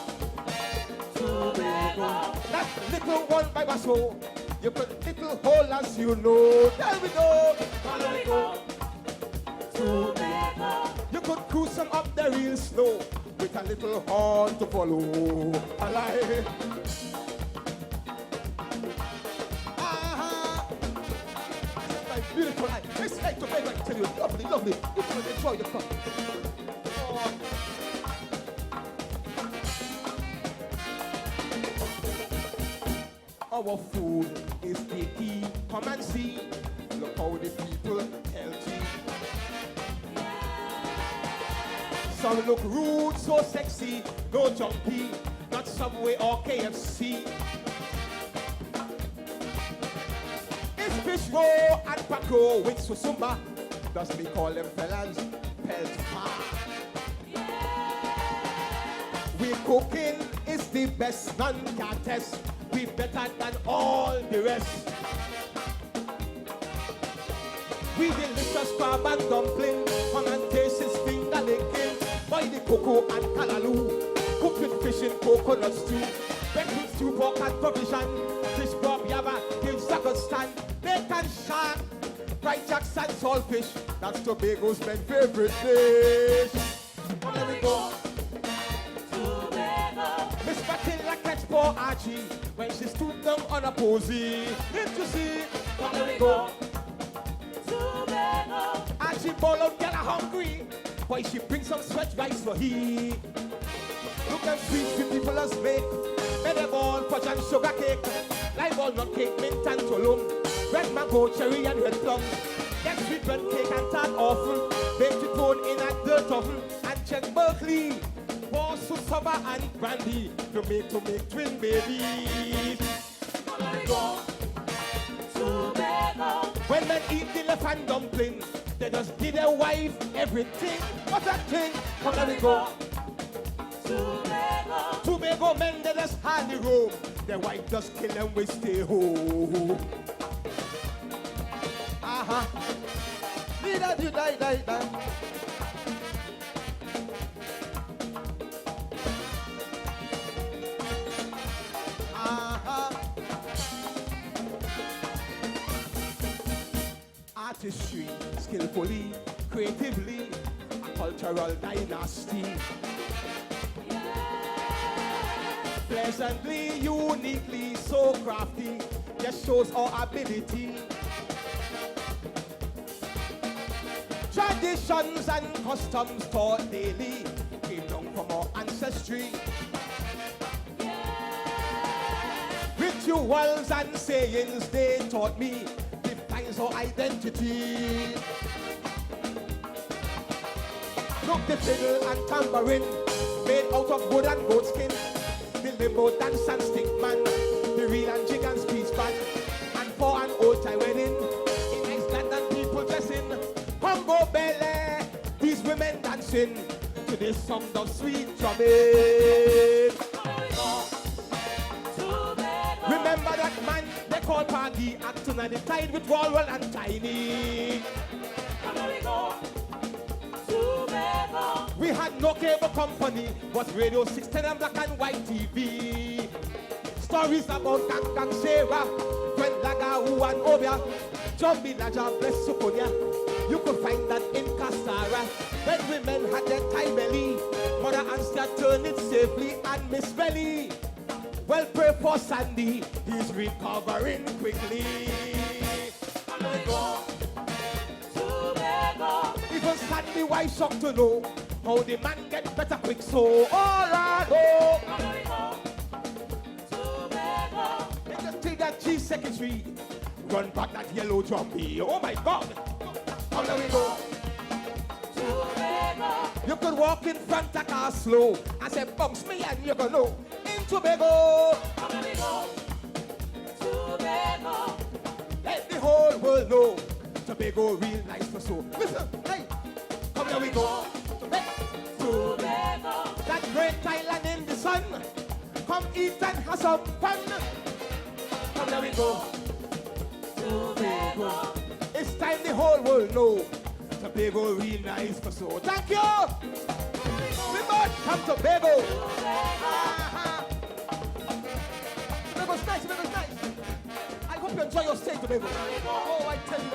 Tobago. That little one by Basso. You put little hole as you know. There we go. Come let me go. Tobago. You could cruise them up the real slow with a little horn to follow. Alive. It's beautiful. It's like Tobago, I tell you, lovely, lovely. You can enjoy the fun. Our food is the key. Come and see. Look how the people healthy. Some look rude, so sexy, no jumpy, not Subway or KFC. It's fish roll and paco with susumba. Thus we call them fellas peltma. We cooking is the best, none can test. We better than all the rest. We delicious crab and dumpling, come and taste his finger licking. Boy the cocoa and callaloo, cooked with fish and coconut stew. Breakfast stew, pork and provision, fish bob yaba, gives a good stand. Bacon shark, fried jacks and saltfish, that's Tobago's main favorite dish. There we go. Tobago. Miss Matilda catch poor Archie when she stood down on a posy. Did you see? Come let me go. Tobago. Archie ball out, get her hungry. Boy, she brings some stretch rice for he. Look at sweet people as make. Mede ball, fudge and sugar cake. Live ball, nut cake, mint and tulum. Red mango, cherry and red plum. Get sweet bread cake and tart awful. Baked with bone in a dirt oven. And check Berkeley. Pour susaba and brandy to make twin babies. Come let me go. Tobago. When men eat the left hand dumpling, they just give their wife everything. What's that thing? Come let me go. Tobago. Tobago men, they just hardly roam. Their wife just kill them, we stay home. Leader, you die. Artistry, skillfully, creatively, a cultural dynasty. Pleasantly, uniquely, so crafty, just shows our ability. Traditions and customs taught daily came down from our ancestry. Rituals and sayings they taught me defines our identity. Look the fiddle and tambourine made out of wood and goat skin. The limbo dance and stick man, the reel and jig and speech band, and for an old women dancing to the song of sweet drumming. Remember that man they call Paggy, acting on the tide with Walwell and Tiny. We had no cable company, but Radio 610 and black and white TV. Stories about Gang Sarah, Gwen Laga, Wu and Obia, Jumbi Naja, Bless Sukonia. You could find that in Kasara. When women had their tie belly, Mother Anstia turned it safely and Miss Belly. Well, pray for Sandy, he's recovering quickly. Even Sandy, why shocked to know how the man get better quick, so all I know. They just take that G secretary, run back that yellow jumpy. Oh my God! How do we go? You could walk in front of car slow and say, bounce me and you gonna know. In Tobago. Let the whole world know. Tobago real nice for so. Listen, hey, come here we go. Tobago. That great island in the sun. Come eat and have some fun. Come here we go. Tobago. It's time the whole world know. Tobago real nice for so. Thank you. We must come to Tobago. Tobago's nice, Tobago's nice. I hope you enjoy your stay, Tobago. Oh, I tell you.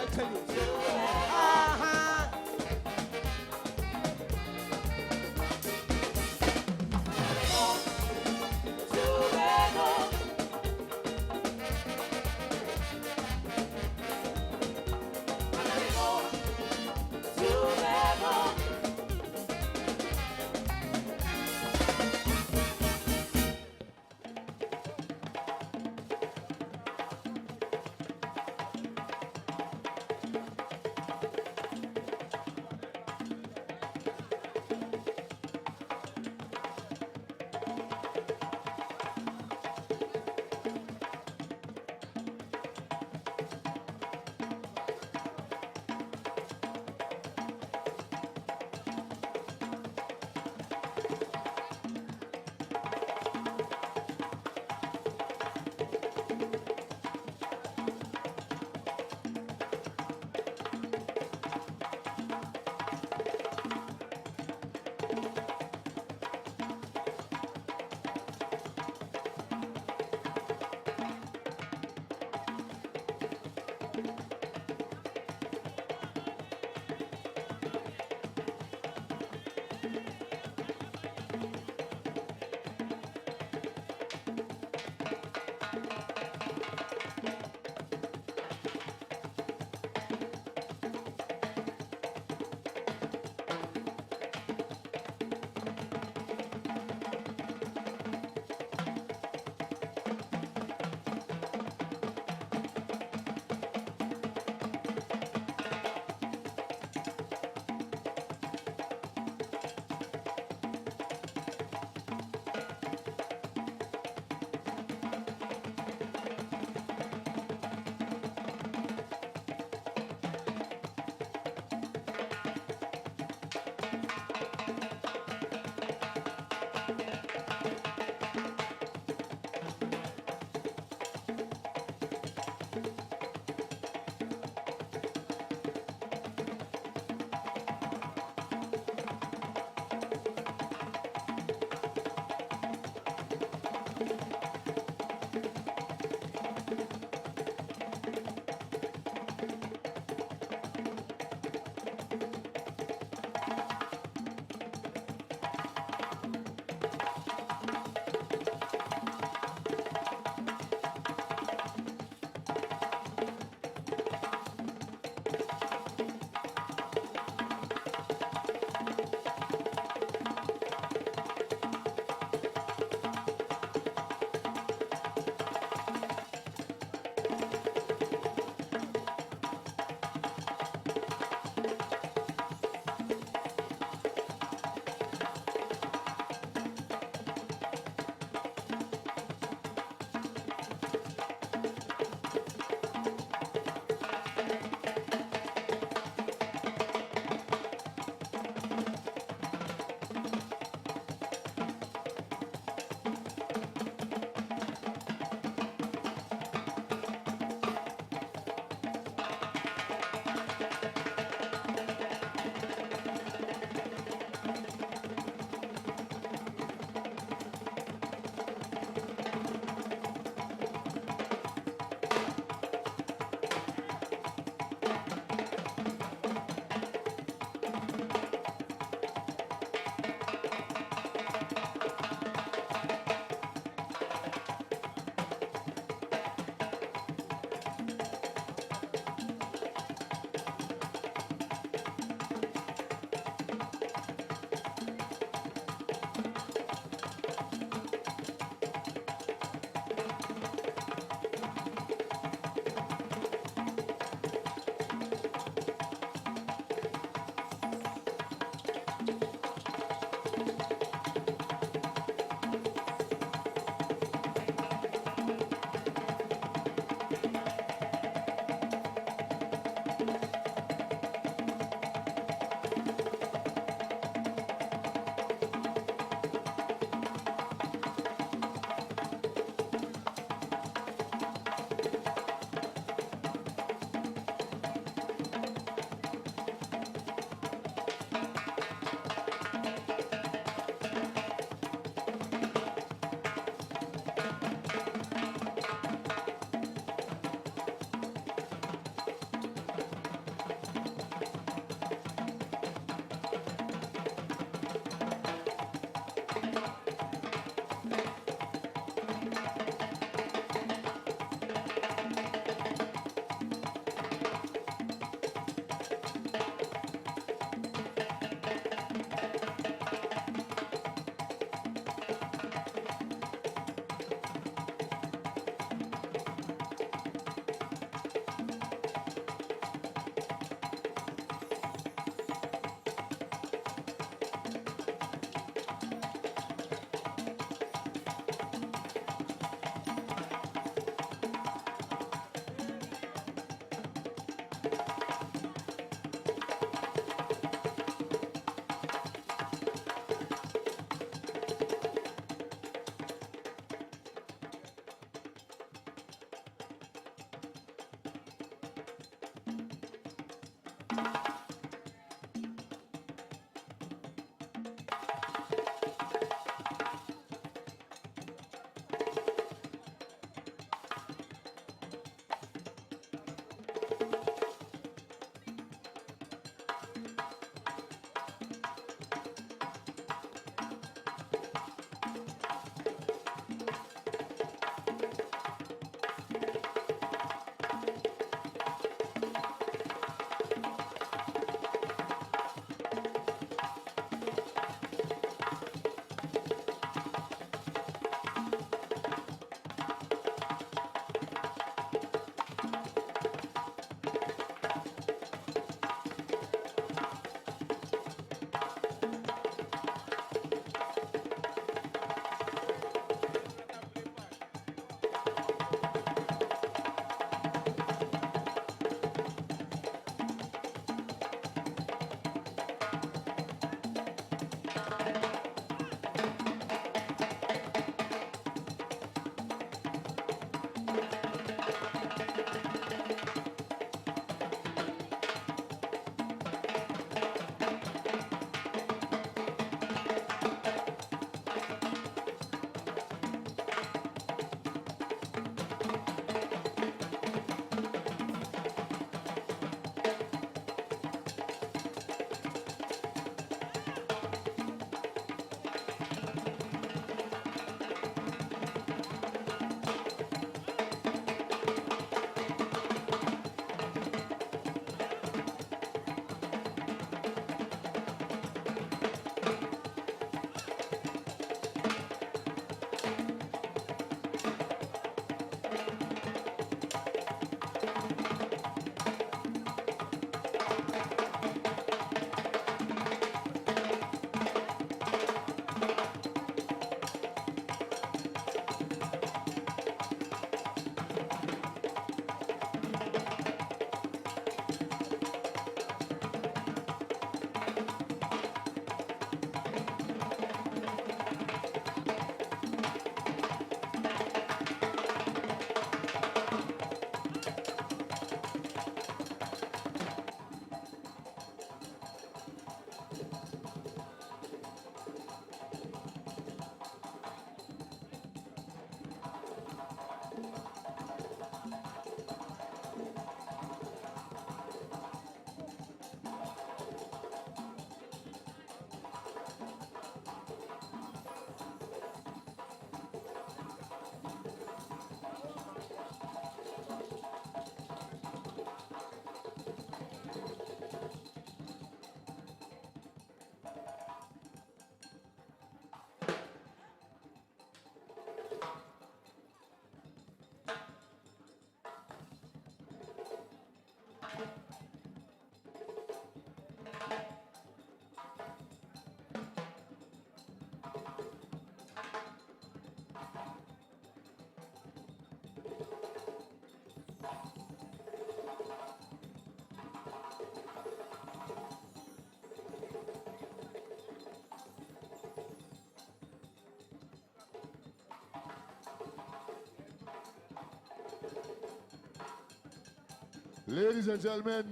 Ladies and gentlemen,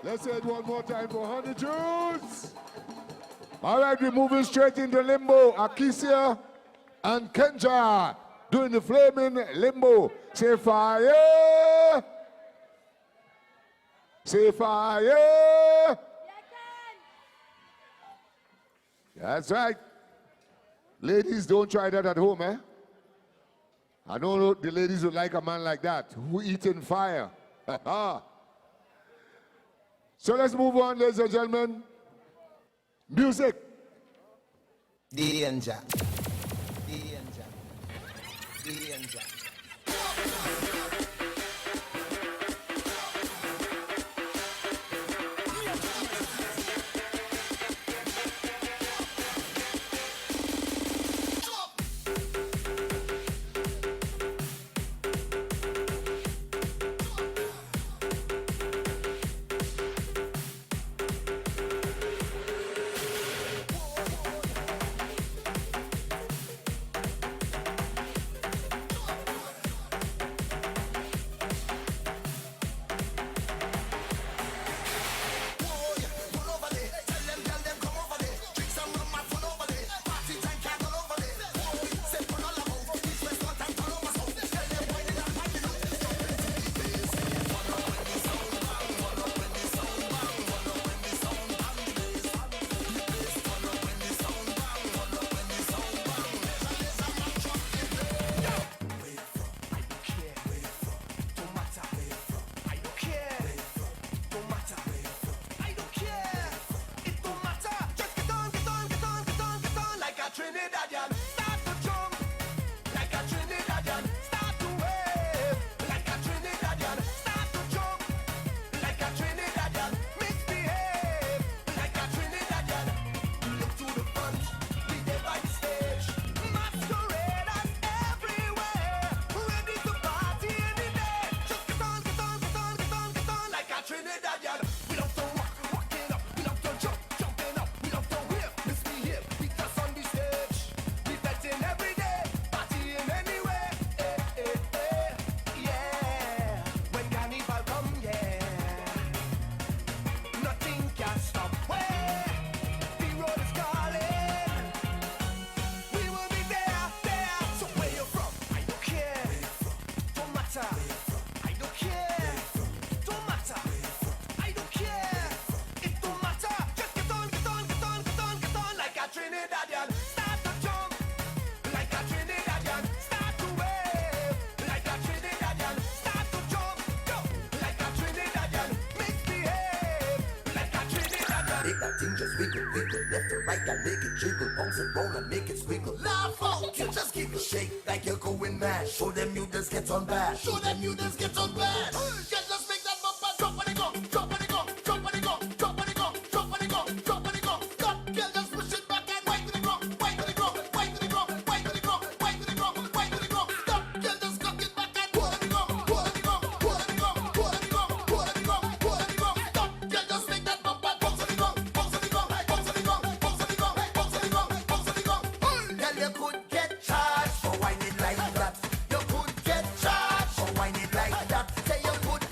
let's say it one more time for Honey Juice. All right, we're moving straight into limbo. Akisia and Kenja doing the flaming limbo. Say fire. Say fire. That's right. Ladies, don't try that at home, eh? I know the ladies would like a man like that, who eating fire. So let's move on, ladies and gentlemen. Music. Danger. Danger. Danger. a Trinidadian. Start to jump like a Trinidadian. Start to wave like a Trinidadian. Start to jump like a Trinidadian. Misbehave like a Trinidadian. Make that thing just wiggle, wiggle, left and right, and make it jiggle, bounce and roll and make it squiggle. Laugh out, you just giggle, shake like you're going mad. Show them you just get on bad. Show them you just get on bad. Just make that bumper drop when it go, drop when it go, drop when it go, drop when it go, drop when it go, drop when it go. Stop, girl, just push it back and wipe to the ground, wipe to the ground, wipe to the ground, wipe to the ground, wipe to the ground, wipe to the ground. Stop, girl, just cock it back and pull it the ground, pull it the ground, pull it the ground, pull it the ground, pull it the ground, pull it the ground. Stop, girl, just make that bumper bounce on the ground, bounce on the ground, bounce on the ground, bounce on the ground, bounce on the ground, bounce on the ground. Girl, you could get charged for whining like that. You could get charged for whining like that. Say you could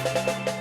Thank you.